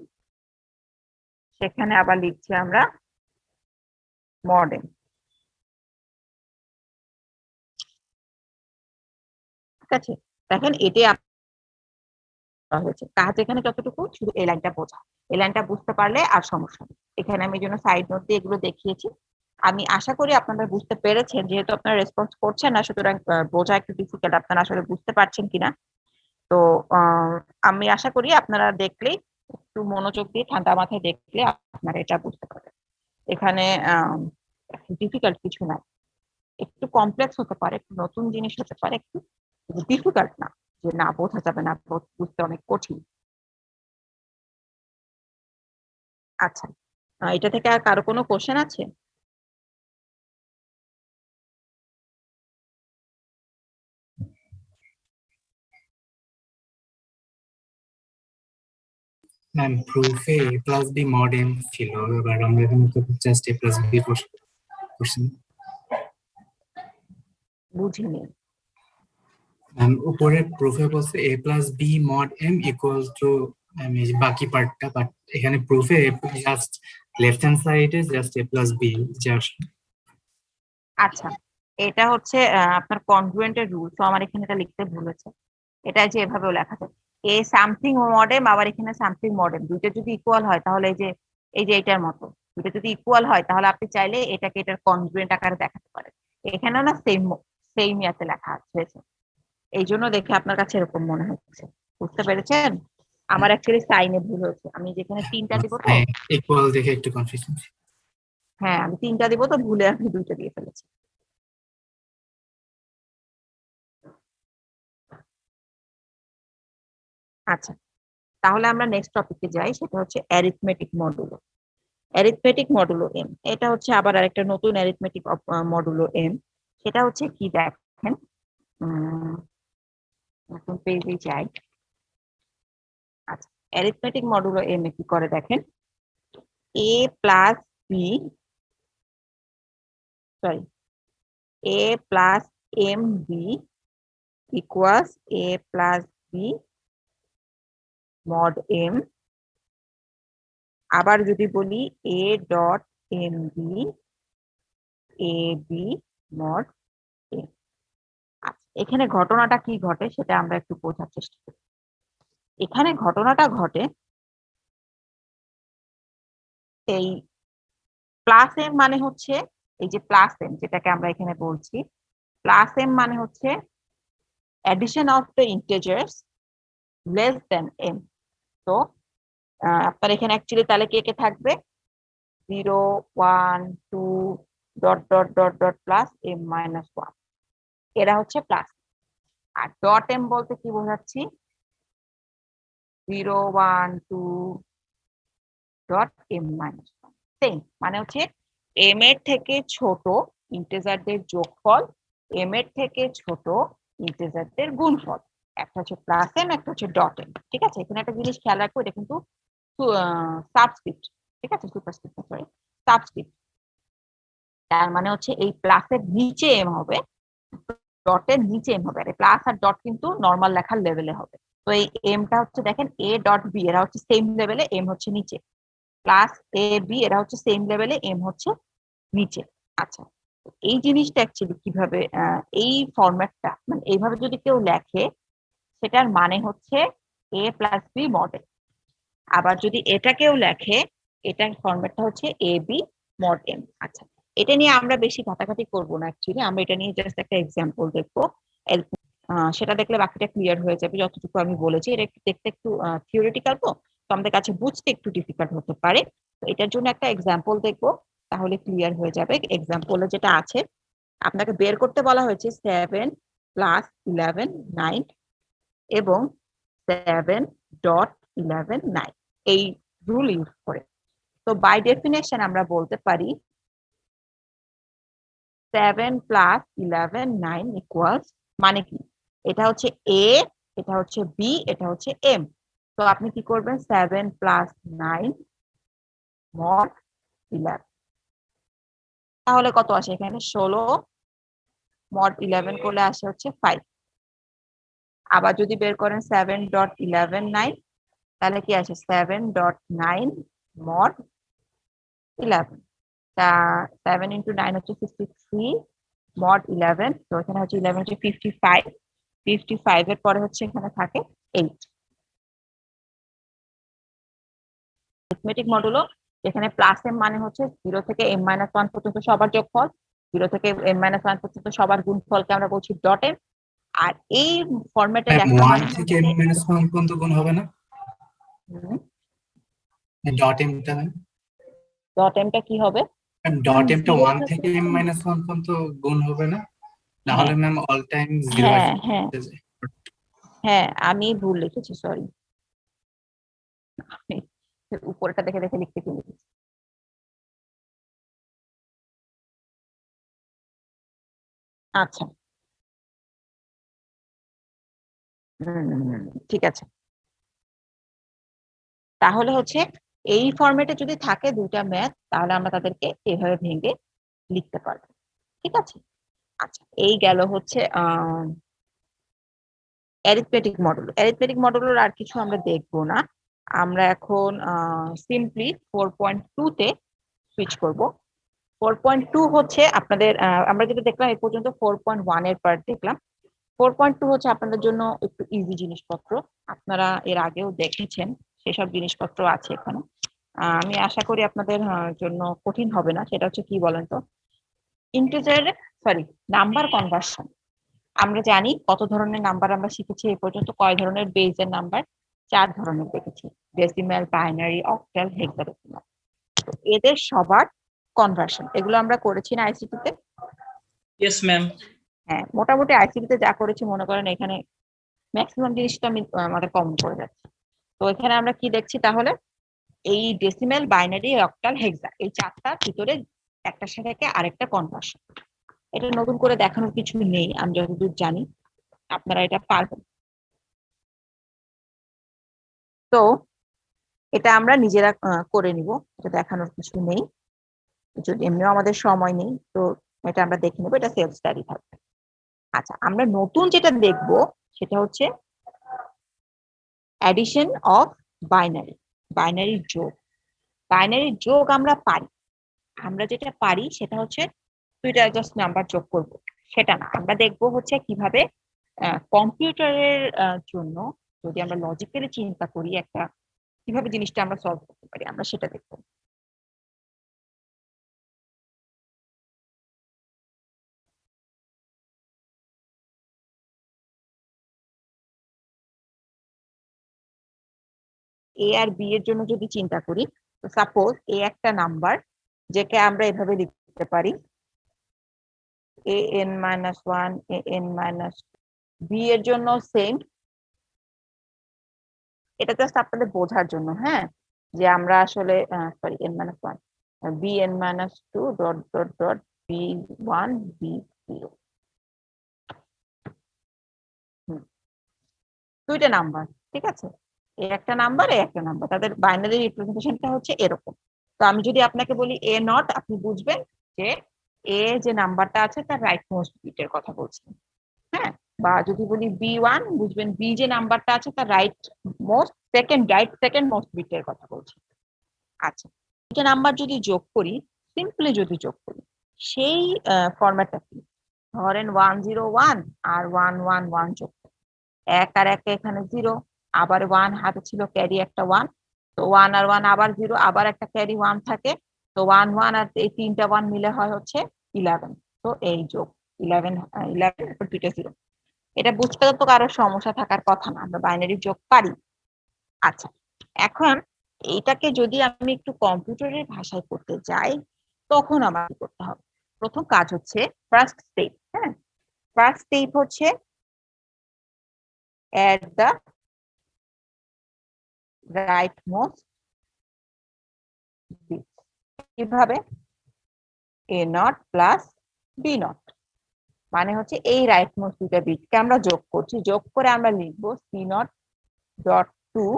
Speaker 1: সেখানে আবার লিখছি আমরা মড এম। ঠিক আছে, দেখেন এটাই হয়েছে কাজ এখানে যতটুকু, শুধু এই লাইনটা বোঝা, এই লাইনটা বুঝতে পারলে আর সমস্যা নেই। এখানে আমি জন্য সাইড নোট দিয়ে এগুলো দেখিয়েছি। আমি আশা করি আপনারা বুঝতে পেরেছেন, যেহেতু আপনারা রেসপন্স করছেন না সুতরাং বোঝা একটু ডিফিকাল্ট, আপনারা আসলে বুঝতে পারছেন কিনা। তো আমি আশা করি আপনারা দেখলেই একটু মনোযোগ দিয়ে ঠান্ডা মাথায় দেখলে আপনারা এটা বুঝতে পারবেন। এখানে ডিফিকাল্ট কিছু না, একটু কমপ্লেক্স হতে পারে, একটু নতুন জিনিস হতে পারে, একটু ডিফিকাল্ট না যে না বোঝা যাবে না, বুঝতে অনেক কঠিন। আচ্ছা, এটা থেকে আর কারো কোনো কোশ্চেন আছে?
Speaker 7: ম্যাম প্রুফে a plus b mod m ছিল, এবার আমরা এখানে তো জাস্ট a plus b করছি।
Speaker 1: বুঝিনি।
Speaker 7: ম্যাম উপরে প্রুফে বলছে a plus b mod m equals to বাকি পার্টটা, বাট এখানে প্রুফে জাস্ট লেফট হ্যান্ড সাইডে just a plus b just.
Speaker 1: আচ্ছা, এটা হচ্ছে আপনার কনগ্রুয়েন্টের রুল, তো আমার এখানে এটা লিখতে ভুল হয়েছে। এটা যে এভাবেও লেখা যায়, এ সামথিং মডেম, আবার এখানে সামথিং মডেম, দুইটা যদি ইকুয়াল হয় তাহলে এই যে এটার মতো দুইটা যদি ইকুয়াল হয় তাহলে আপনি চাইলে এটাকে এটার কনগ্রুয়েন্ট আকারে দেখাতে পারেন। এখানে না সেম সেম ইয়াতে লেখা হয়েছে, এই জন্য দেখে আপনার কাছে এরকম মনে হচ্ছে। বুঝতে পেরেছেন? আমার অ্যাকচুয়ালি সাইনে ভুল হয়েছে, আমি যেখানে 3টা দিব তো,
Speaker 7: ইকুয়াল দেখে একটু কনফিউশন।
Speaker 1: হ্যাঁ আমি 3টা দিব তো ভুলে আমি 2টা দিয়ে ফেলেছি। আচ্ছা, তাহলে আমরা নেক্সট টপিকে যাই, সেটা হচ্ছে arithmetic modulo. Arithmetic modulo M, এটা হচ্ছে আবার আরেকটা নতুন অ্যারিথমেটিক মডুলো এম। সেটা হচ্ছে কি দেখেন, নতুন পেজে যাই। আচ্ছা, অ্যারিথমেটিক মডুলো এম কি করে দেখেন, A plus B, sorry, A plus M B equals A plus B mod M. আবার যদি বলি A dot M B A B mod M. আচ্ছা, এখানে ঘটনাটা কি ঘটে সেটা আমরা একটু বোঝার চেষ্টা করি। এখানে ঘটনাটা ঘটে এই প্লাস এম মানে হচ্ছে, এই যে প্লাস এম যেটাকে আমরা এখানে বলছি, প্লাস এম মানে হচ্ছে addition of the integers less than M. তো আপনার এখানে অ্যাকচুয়ালি তাহলে কে কে থাকবে, 0 1 2 dot dot dot dot plus M minus 1, এরা হচ্ছে প্লাস। আর ডট এম বলতে কি বোঝাচ্ছি, 0 1 2 ডট এম মাইনাস 1, সেম মানে হচ্ছে এম এর থেকে ছোট ইন্টিজারদের যোগফল, এম এর থেকে ছোট ইন্টিজারদের গুণফল। একটা হচ্ছে প্লাস এম, একটা হচ্ছে ডট এম। ঠিক আছে, এখানে একটা জিনিস খেয়াল রাখবো, এটা কিন্তু সাবস্ক্রিপ্ট, ঠিক আছে, সুপারস্ক্রিপ্ট সরি, সাবস্ক্রিপ্ট। তার মানে হচ্ছে এই প্লাসের নিচে এম হবে, ডটের নিচে এম হবে। প্লাস আর ডট কিন্তু নর্মাল লেখার লেভেলে হবে। তো এই এমটা হচ্ছে দেখেন এ ডট বি, এরা হচ্ছে সেম লেভেলে, এম হচ্ছে নিচে। প্লাস এ বি, এরা হচ্ছে সেম লেভেলে, এম হচ্ছে নিচে। আচ্ছা, এই জিনিসটা অ্যাকচুয়ালি কিভাবে, এই ফরম্যাটটা মানে এইভাবে যদি কেউ লেখে, সেটার মানে হচ্ছে এ প্লাস বি মডেল। আবার যদি এটা কেউ লেখে, এটার ফরম্যাটটা হচ্ছে এ বি মড এম। আচ্ছা, এটা নিয়ে আমরা বেশি ঘাটাঘাটি করবো না, অ্যাকচুয়ালি আমরা এটা নিয়ে জাস্ট একটা এক্সাম্পল দেখবো। সেটা দেখলে বাকিটা ক্লিয়ার হয়ে যাবে, যতটুকু আমি বলেছি। এটা একটু দেখতে একটু থিওরিটিক্যাল, তো আমাদের কাছে বুঝতে একটু ডিফিকাল্ট হতে পারে। তো এটার জন্য একটা এক্সাম্পল দেখবো, তাহলে ক্লিয়ার হয়ে যাবে। এক্সাম্পলে যেটা আছে, আপনাকে বের করতে বলা হয়েছে 7 প্লাস 11 9 এবং 7 ডট 11 9, এই রুল ইউজ করে। তো বাই ডেফিনেশন আমরা বলতে পারি 7 প্লাস 11 9 ইকুয়ালস, মানে কি, এটা হচ্ছে এ, এটা হচ্ছে বি, এটা হচ্ছে এম। তো আপনি কি করবেন, 7 প্লাস 9 মড 11, তাহলে কত আসে এখানে 16, মড 11 করলে আসে হচ্ছে 5। আবার যদি বের করেন 7 ডট 11 9, তাহলে কি আসে 7 ডট 9 মড 11। তা 7 ইন্টু 9 হচ্ছে 53 মড 11, তো এখানে হচ্ছে 11 হচ্ছে 55, 55 এর পরে হচ্ছে এখানে থাকে 8। অ্যারিথমেটিক মডুলো, যেখানে প্লাস এম মানে হচ্ছে 0 থেকে m মাইনাস 1 পর্যন্ত সবার যোগফল, 0 থেকে m মাইনাস 1 পর্যন্ত সবার গুণফলকে আমরা বলছি ডট এম। আর এই ফরম্যাটে লেখা
Speaker 7: 1
Speaker 1: মানে
Speaker 7: থেকে
Speaker 1: হচ্ছে,
Speaker 7: m-1 পর্যন্ত গুণ হবে না, ডট এমটা
Speaker 1: ডট এমটা কি হবে,
Speaker 7: ডট এমটা
Speaker 1: 0
Speaker 7: 1 থেকে m-1 পর্যন্ত গুণ হবে না, তাহলে
Speaker 1: হ্যাঁ
Speaker 7: ম্যাম অল টাইম 0
Speaker 1: হ্যাঁ হ্যাঁ হ্যাঁ, আমি ভুল লিখেছি, সরি, উপরটা দেখে দেখে লিখতে কি লিখেছি। আচ্ছা, ঠিক আছে। তাহলে হচ্ছে এই ফরম্যাটে যদি থাকে দুইটা ম্যাথ, তাহলে আমরা তাদেরকে এভাবে ভেঙে লিখতে পারবো। ঠিক আছে, আচ্ছা এই গেল হচ্ছে অ্যারিথমেটিক মডুলো। অ্যারিথমেটিক মডুলোর আর কিছু আমরা দেখবো না, আমরা এখন সিম্পলি 4.2 তে সুইচ করব। 4.2 হচ্ছে আপনাদের আমরা যেটা দেখলাম এই পর্যন্ত 4.1 এর পার্ট দেখলাম। 4.2 হচ্ছে আপনাদের জন্য একটু ইজি জিনিসপত্র, আপনারা এর আগেও দেখেছেন, সেসব জিনিসপত্র আছে এখানে। আমি আশা করি আপনাদের জন্য কঠিন হবে না। সেটা হচ্ছে কি বলেন তো, ইন্টিজার নাম্বার কনভার্সন। আমরা জানি কত ধরনের নাম্বার আমরা শিখেছি এই পর্যন্ত, কয় ধরনের বেজের নাম্বার, 4 ধরনের দেখেছি, ডেসিমাল, বাইনারি, অক্টাল, হেক্সাডেসিমাল। তো এদের সবার কনভার্সন এগুলো আমরা করেছি না আইসিটি তে?
Speaker 4: Yes ma'am.
Speaker 1: হ্যাঁ, মোটামুটি আইসিটি তে যা করেছি মনে করেন এখানে ম্যাক্সিমাম জিনিসটা আমি আমাদের কমন করে যাচ্ছি। তো এখানে আমরা কি দেখছি তাহলে, এই ডেসিমাল, বাইনারি, অক্টাল, হেক্সা এই 4টার ভিতরে একটার সাথে আরেকটা কনভার্সন। এটা নতুন করে দেখানোর কিছু নেই, আমি যতদূর জানি আপনারা এটা পারবেন। তো এটা আমরা নিজেরা করে নিব, এটা দেখানোর কিছু নেই, যদি এমনিও আমাদের সময় নেই, তো এটা আমরা দেখে নেবো, এটা সেলফ স্টাডি থাকবে। আচ্ছা, আমরা নতুন যেটা দেখবো সেটা হচ্ছে অ্যাডিশন অফ বাইনারি, বাইনারি যোগ। বাইনারি যোগ আমরা পারি, আমরা যেটা পারি সেটা হচ্ছে দুইটা জাস্ট নাম্বার যোগ করব, সেটা না, আমরা দেখবো হচ্ছে কিভাবে কম্পিউটারের জন্য যদি আমরা লজিক্যালি চিন্তা করি একটা, কিভাবে জিনিসটা আমরা সলভ করতে পারি, আমরা সেটা দেখবো। এ আর বি এর জন্য যদি চিন্তা করি, তো সাপোজ এ একটা নাম্বার যেকে আমরা এভাবে লিখতে পারি an-1 an-, বি এর জন্য সেম। এটা জাস্ট আপনাদের বোঝার জন্য, হ্যাঁ, যে আমরা আসলে n-1 bn-2 dot dot dot b1 b0, দুইটা নাম্বার, ঠিক আছে, এ একটা নাম্বার, এ একটা নাম্বার, তাদের বাইনারি রিপ্রেজেন্টেশনটা হচ্ছে এরকম। তো আমি যদি আপনাকে বলি এ নট, আপনি বুঝবেন যে এ যে নাম্বারটা আছে তার রাইট মোস্ট বিটের কথা বলছি, হ্যাঁ, বা যদি বলি b1, বুঝবেন বি যে নাম্বারটা আছে তার রাইট সেকেন্ড মোস্ট বিটের কথা বলছি। আচ্ছা, দুটো নাম্বার যদি যোগ করি, সিম্পলি যদি যোগ করি, সেই ফরম্যাটটা কি, ধরেন 101 আর 111 যোগ, এক আর এক এখানে 0, আবার 1 হাতে ছিল, ক্যারি একটা 1, তো 1 আর 1 আবার 0, আবার একটা ক্যারি 1 থাকে, তো 1 1 আর এই তিনটা 1 মিলে হয় হচ্ছে 11। তো এই যোগ 11 এরপর দুইটা 0, এটা বুঝতে তো কারো সমস্যা থাকার কথা না, আমরা বাইনারি যোগ পারি। আচ্ছা, এখন এইটাকে যদি আমি একটু কম্পিউটারের ভাষায় করতে যাই, তখন আমার কি করতে হবে? প্রথম কাজ হচ্ছে ফার্স্ট স্টেপ, হ্যাঁ, ফার্স্ট স্টেপ হচ্ছে add the rightmost bit। কিভাবে? a not plus b not, মানে হচ্ছে এই রাইটমোস্ট দুইটা বিটকে আমরা যোগ করছি, যোগ করে আমরা লিখবো c not dot 2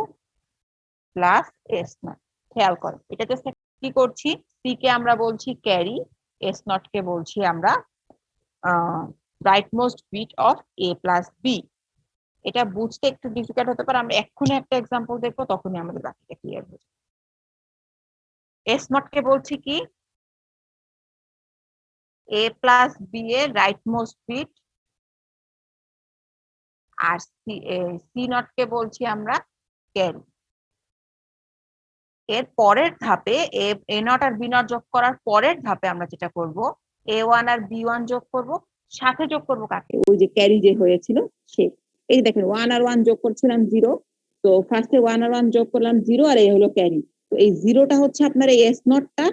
Speaker 1: plus s not. খেয়াল করো, এটা জাস্ট কি করছি, c কে আমরা বলছি ক্যারি, s নট কে বলছি আমরা rightmost bit of a plus b। এটা বুঝতে একটু ডিফিকাল্ট হতে পারে, আমরা এক্ষুনি একটা এক্সাম্পল দেখবো, তখনই আমাদের বাকিটা ক্লিয়ার হয়ে যাবে। এস নট কে বলছি কি, এ প্লাস বি এর রাইটমোস্ট বিট, আর সি নট কে বলছি আমরা ক্যারি। এর পরের ধাপে এ নট আর বি নট যোগ করার পরের ধাপে আমরা যেটা করব, a1 আর b1 যোগ করব, সাথে যোগ করব কাকে, ওই যে ক্যারি যে হয়েছিল সে। এই দেখেন 1 আর 1 যোগ করছিলাম 0, তো ফার্স্টে 1 আর 1 যোগ করলাম 0, আর এই হলো ক্যারি, তো এই 0টা হচ্ছে আপনার এই এস নটটা,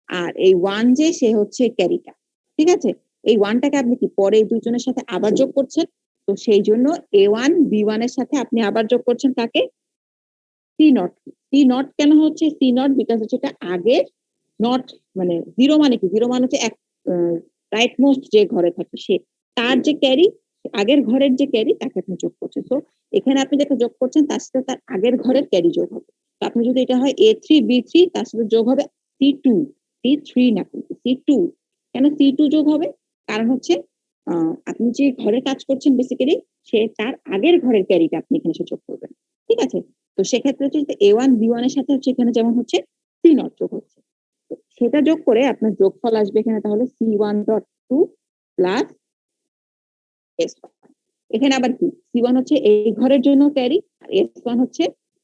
Speaker 1: আর এই 1 যে সে হচ্ছে ক্যারিটা, ঠিক আছে। এই 1টাকে আপনি কি পরে এই দুজনের সাথে আবার যোগ করছেন, তো সেই জন্য a1 b1 এর সাথে আপনি আবার যোগ করছেন কাকে, সি নট। সি নট কেন হচ্ছে সি নট, বিকজ হচ্ছে এটা আগের নট, মানে 0 মানে কি, 0 মানে হচ্ছে এক রাইট মোস্ট যে ঘরে থাকে সে, তার যে ক্যারি, আগের ঘরের যে ক্যারি তাকে আপনি যোগ করছেন। তো এখানে আপনি যেটা যোগ করছেন তার সাথে তার আগের ঘরের ক্যারি যোগ হবে, তো আপনি যদি এটা হয় A3B3 তার সাথে যোগ হবে C3 না কিন্তু C2 কেন C2 যোগ হবে কারণ হচ্ছে আপনি যে ঘরে কাজ করছেন বেসিক্যালি সে তার আগের ঘরের ক্যারিটা আপনি এখানে এসে যোগ করবেন ঠিক আছে তো সেক্ষেত্রে হচ্ছে A1 B1 এর সাথে হচ্ছে এখানে যেমন হচ্ছে C0 যোগ হচ্ছে তো সেটা যোগ করে আপনার যোগফল আসবে এখানে তাহলে C1.2 প্লাস S1 এখানে আবার কি C1 হচ্ছে এই ঘরের জন্য ক্যারি আর S1 হচ্ছে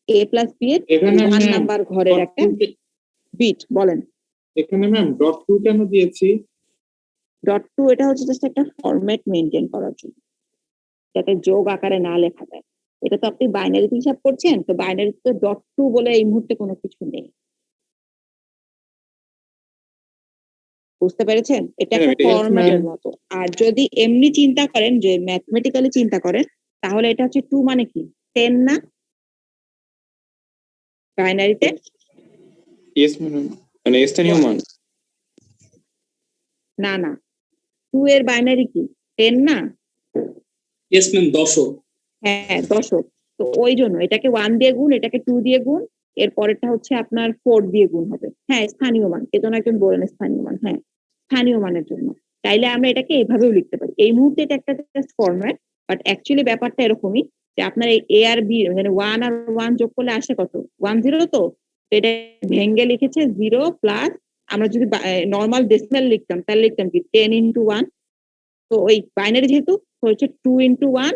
Speaker 1: A প্লাস B এর
Speaker 8: এখানে
Speaker 1: 1 নাম্বার ঘরের একটা বিট বলেন
Speaker 8: এখানে ম্যাম ডট টু কেন দিয়েছি
Speaker 1: ডট টু এটা হচ্ছে জাস্ট একটা ফরম্যাট মেনটেন করার জন্য যাতে যোগ আকারে না লেখা যায় এটা তো আপনি বাইনারিতে হিসাব করছেন তো বাইনারিতে ডট টু বলে এই মুহূর্তে কোনো কিছু নেই বুঝতে পেরেছেন এটা একটা
Speaker 8: হ্যাঁ, yes,
Speaker 1: ফরম্যাটের
Speaker 8: ma'am.
Speaker 1: মতো আর যদি এমনি চিন্তা করেন যে ম্যাথমেটিক্যালি চিন্তা করেন তাহলে এটা হচ্ছে 2 মানে কি 10 না বাইনারিতে
Speaker 8: ইয়েস ম্যাম মানে স্থানীয় মান
Speaker 1: না না 2 এর বাইনারি কি 10 না
Speaker 9: ইয়েস ম্যাম 10
Speaker 1: হ্যাঁ দশক তো ওই জন্য এটাকে 1 দিয়ে গুণ এটাকে 2 দিয়ে গুণ এর পরেরটা হচ্ছে আপনার 4 দিয়ে গুণ হবে হ্যাঁ স্থানীয় মান এজন্য একজন বলেন স্থানীয় মান হ্যাঁ স্থানীয় মানের জন্য তাইলে আমরা এটাকে এভাবেও লিখতে পারি এই মুহূর্তে এটা একটা জাস্ট ফরম্যাট বাট অ্যাকচুয়ালি ব্যাপারটা এরকমই যে আপনার এই এ আর বি মানে 1 আর 1 যোগ করলে আসে কত 10 তো এটা ভেঙ্গে লিখেছে 0 প্লাস আমরা যদি নরমাল ডেসিমাল লিখতাম তাহলে লিখতাম কি 10 into 1 তো ওই বাইনারি যেহেতু হচ্ছে 2 into 1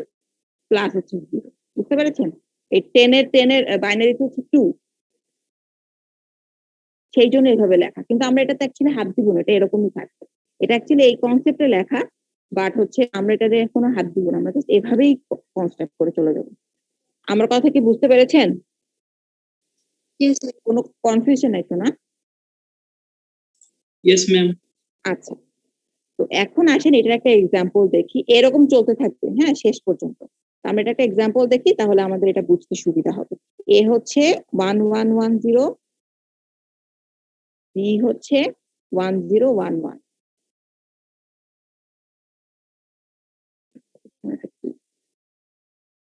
Speaker 1: প্লাস হচ্ছে 0 বুঝতে পেরেছেন এই 10 এর বাইনারি হচ্ছে 2 সেই জন্য এভাবে লেখা কিন্তু আমরা এটাতে অ্যাকচুয়ালি হাত দিব না এটা এরকমই থাকবে এটা অ্যাকচুয়ালি এই কনসেপ্টে লেখা বাট হচ্ছে আমরা এটাতে কোনো হাত দিব না আমরা জাস্ট এভাবেই কনসেপ্ট করে চলে যাবো আমার কথা কি বুঝতে পেরেছেন কোনো কনফিউশন আছে না
Speaker 9: ইয়েস ম্যাম
Speaker 1: আচ্ছা তো এখন আসেন এটার একটা এক্সাম্পল দেখি এরকম চলতে থাকবে হ্যাঁ শেষ পর্যন্ত আমরা এটা একটা এক্সাম্পল দেখি তাহলে আমাদের এটা বুঝতে সুবিধা হবে এ হচ্ছে 1110 বি হচ্ছে 1011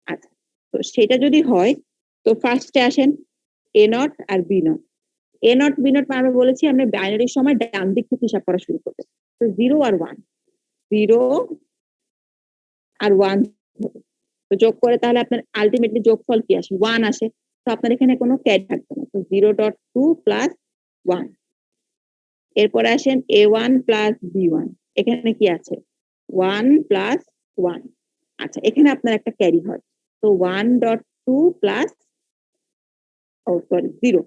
Speaker 1: আচ্ছা তো সেটা যদি হয় তো ফার্স্টে আসেন এ নট আর B naught A naught B naught আমরা বলেছি আমরা বাইনারির সময় ডান দিক থেকে হিসাব করা শুরু করবো তো 0 আর 1 0 আর 1 তো যোগ করে তাহলে আপনার আলটিমেটলি যোগফল কি আসে 1 আসে তো আপনার এখানে কোনো ক্যারি থাকবে না তো 0.2 প্লাস 1 এরপরে আসেন A1 প্লাস B1 এখানে কি আছে 1 প্লাস 1 আচ্ছা এখানে আপনার একটা ক্যারি হয় তো 1.2 প্লাস ও সরি 0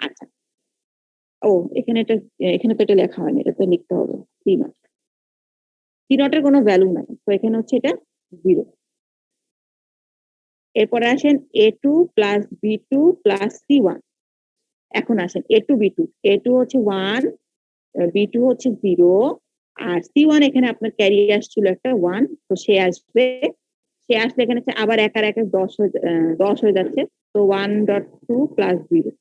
Speaker 1: আচ্ছা ও এখানে তো এটা লেখা হয়নি এটা তো লিখতে হবে C0 C0 এর কোনো ভ্যালু নাই তো এখানে হচ্ছে এটা 0 এরপরে আসেন A2 plus B2 plus C1 এখন আসেন A2 হচ্ছে 1 B2 হচ্ছে 0 আর C1 এখানে আপনার ক্যারি আসছিল একটা 1 তো সে আসলে এখানে আবার একার 10 হয়ে যাচ্ছে তো 1.2 প্লাস 0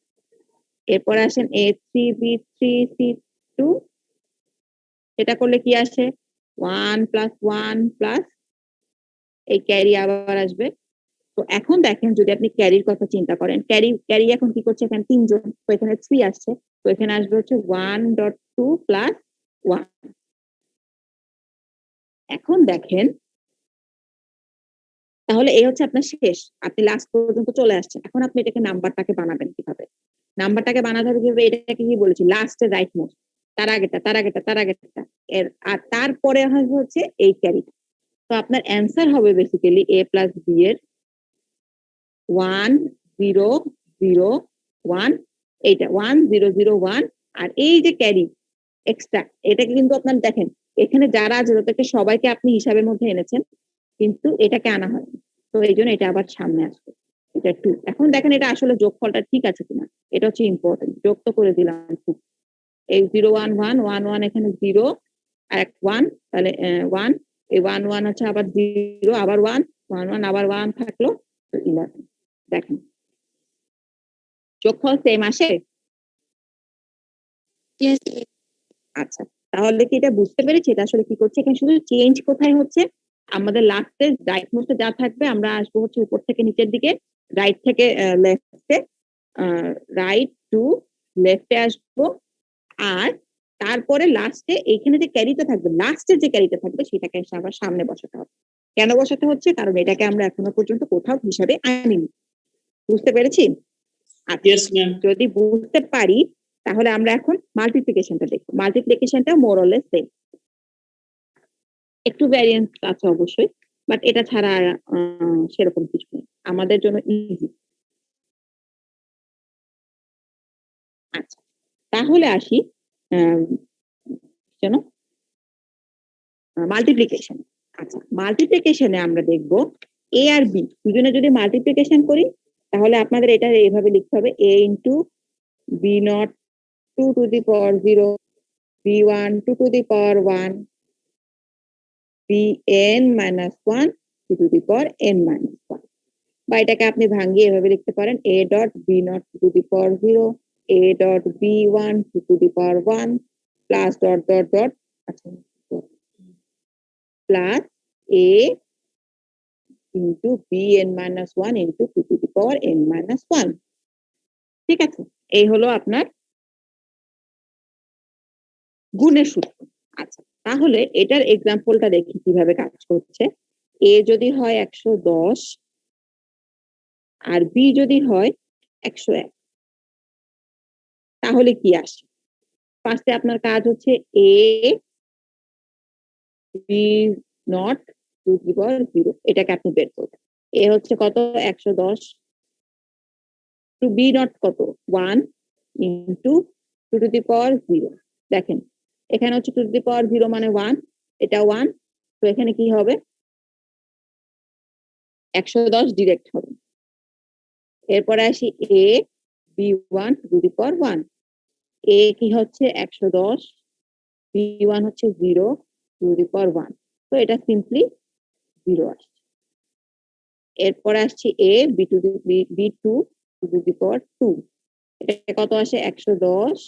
Speaker 1: এরপর আসেন A3B3 C2 এটা করলে কি আসে 1 প্লাস 1 প্লাস এই ক্যারি আবার আসবে তো এখন দেখেন যদি আপনি ক্যারির কথা চিন্তা করেন ক্যারি এখন কি করছে এখানে 3 জন তো এখানে 3 আসছে তো এখানে আসবে হচ্ছে 1.2 প্লাস 1 এখন দেখেন তাহলে এই হচ্ছে আপনার শেষ আপনি লাস্ট পর্যন্ত চলে আসছেন এখন আপনি এটাকে নাম্বারটাকে বানাবেন কিভাবে নাম্বারটাকে বানাতে হবে কিভাবে এটাকে কি বলেছি লাস্টে রাইট মোস্ট তার আগেটা এর আর তারপরে হচ্ছে এই ক্যারিটা তো আপনার অ্যান্সার হবে বেসিক্যালি A প্লাস বি এর 1 0 0 1 এইটা 1 0 0 1 আর এই যে ক্যারি এক্সট্রা এটাকে কিন্তু আপনার দেখেন এখানে যারা আছে তাদেরকে সবাইকে আপনি হিসাবের মধ্যে এনেছেন কিন্তু এটাকে আনা হয়নি তো এই জন্য এটা আবার সামনে আসবে এটা 2 এখন দেখেন এটা আসলে যোগফলটা ঠিক আছে কিনা এটা হচ্ছে ইম্পর্টেন্ট যোগ তো করে দিলাম খুব এই 0 1 1 1 1 এখানে 0 আর 1 তাহলে 1 এই 1 1 আছে আবার 0 আবার 1 1 1 আবার 1 থাকলো তো 11 দেখেন যোগফল সেম আসে আচ্ছা তাহলে কি এটা বুঝতে পেরেছি এটা আসলে কি করছে এখানে শুধু চেঞ্জ কোথায় হচ্ছে আমাদের লাস্টে রাইট মোস্টে যা থাকবে আমরা আসবো হচ্ছে উপর থেকে নিচের দিকে রাইট থেকে লেফটে, রাইট টু লেফটে আসবো, আর তারপরে লাস্টে এইখানে যে ক্যারিটা থাকবে, লাস্টের যে ক্যারিটা থাকবে সেটাকে এসে আবার সামনে বসাতে হবে। কেন বসাতে হচ্ছে? কারণ এটাকে আমরা এখনো পর্যন্ত কোথাও হিসাবে আনিনি। বুঝতে পেরেছি? আচ্ছা,
Speaker 9: ইয়েস ম্যাম।
Speaker 1: যদি বুঝতে পারি তাহলে আমরা এখন মাল্টিপ্লিকেশনটা দেখবো। মাল্টিপ্লিকেশনটা মোর অর লেস সেম, একটু ভ্যারিয়েন্স আছে অবশ্যই, বাট এটা ছাড়া আর, সেরকম কিছু নেই, আমাদের জন্য ইজি। আচ্ছা, তাহলে আসি কেন মাল্টিপ্লিকেশন। আচ্ছা, মাল্টিপ্লিকেশনে আমরা দেখব এ আর বি দুজনে যদি মাল্টিপ্লিকেশন করি তাহলে আপনাদের এটা এইভাবে লিখতে হবে, A into B naught 2 to the power 0, b1 2 to the power 1, bn minus 1 2 to the power n minus 1। বা এটাকে আপনি ভাঙিয়ে এভাবে লিখতে পারেন, a dot b not 2 to the power 0, a dot b1 2 to the power 1 plus dot dot dot, আচ্ছা, plus a into bn minus 1 into 2 to the power n minus 1। ঠিক আছে, এই হলো আপনার গুণের সূত্র। আচ্ছা, তাহলে এটার এক্সাম্পলটা দেখি কিভাবে কাজ করছে। এ যদি হয় 110 আর বি যদি হয় 101, তাহলে কি আসে? ফার্স্টে আপনার কাজ হচ্ছে A B naught 2 to the power 0, এটাকে আপনি বের করবেন। এ হচ্ছে কত? 110, টু বি নট কত? 1 ইন্টু 2 to the power 0। দেখেন এখানে হচ্ছে 2 to the power 0 মানে 1, এটা 1, তো এখানে কি হবে? 110 ডিরেক্ট হবে। এরপরে আসি এ বি 1 টু দি পাওয়ার 1, এ কি হচ্ছে 110, বি 1 হচ্ছে 0 টু দি পাওয়ার 1, তো এটা সিম্পলি 0 আসছে। এরপরে আসছি A B two B 2 to the power 2, এটা কত আসে? 110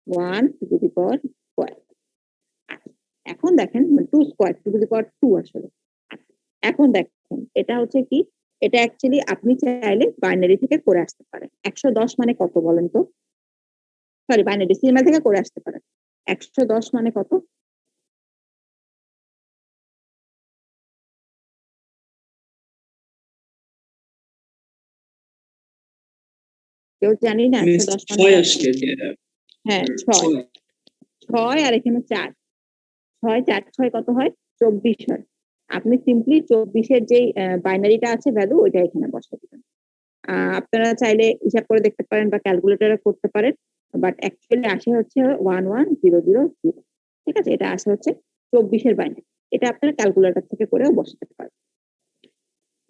Speaker 1: 1 টু দি পাওয়ার স্কয়ার। এখন দেখেন 2 স্কয়ার টু দি পাওয়ার 2 আসলে। এখন দেখেন এটা হচ্ছে কি, এটা অ্যাকচুয়ালি আপনি চাইলে বাইনারি থেকে করে আসতে পারেন। 110 মানে কত বলেন তো? সরি, বাইনারি ডেসিমাল থেকে করে আসতে পারেন। 110 মানে কত? কেউ জানি না 110 মানে
Speaker 9: 6
Speaker 1: কত?
Speaker 9: আসছে।
Speaker 1: হ্যাঁ 6, 6 আর এখানে 4, 6 4 6 কত হয়? 24 হয়। আপনি সিম্পলি 24 এর যে বাইনারিটা আছে ভ্যালু, ওইটা এখানে বসাতে দিবেন। আপনারা চাইলে হিসাব করে দেখতে পারেন বা ক্যালকুলেটরে করতে পারেন, বাট অ্যাকচুয়ালি আসে হচ্ছে 11000। ঠিক আছে, এটা আসে হচ্ছে 24 এর বাইনারি। এটা আপনারা ক্যালকুলেটর থেকে করেও বসাতে পারেন।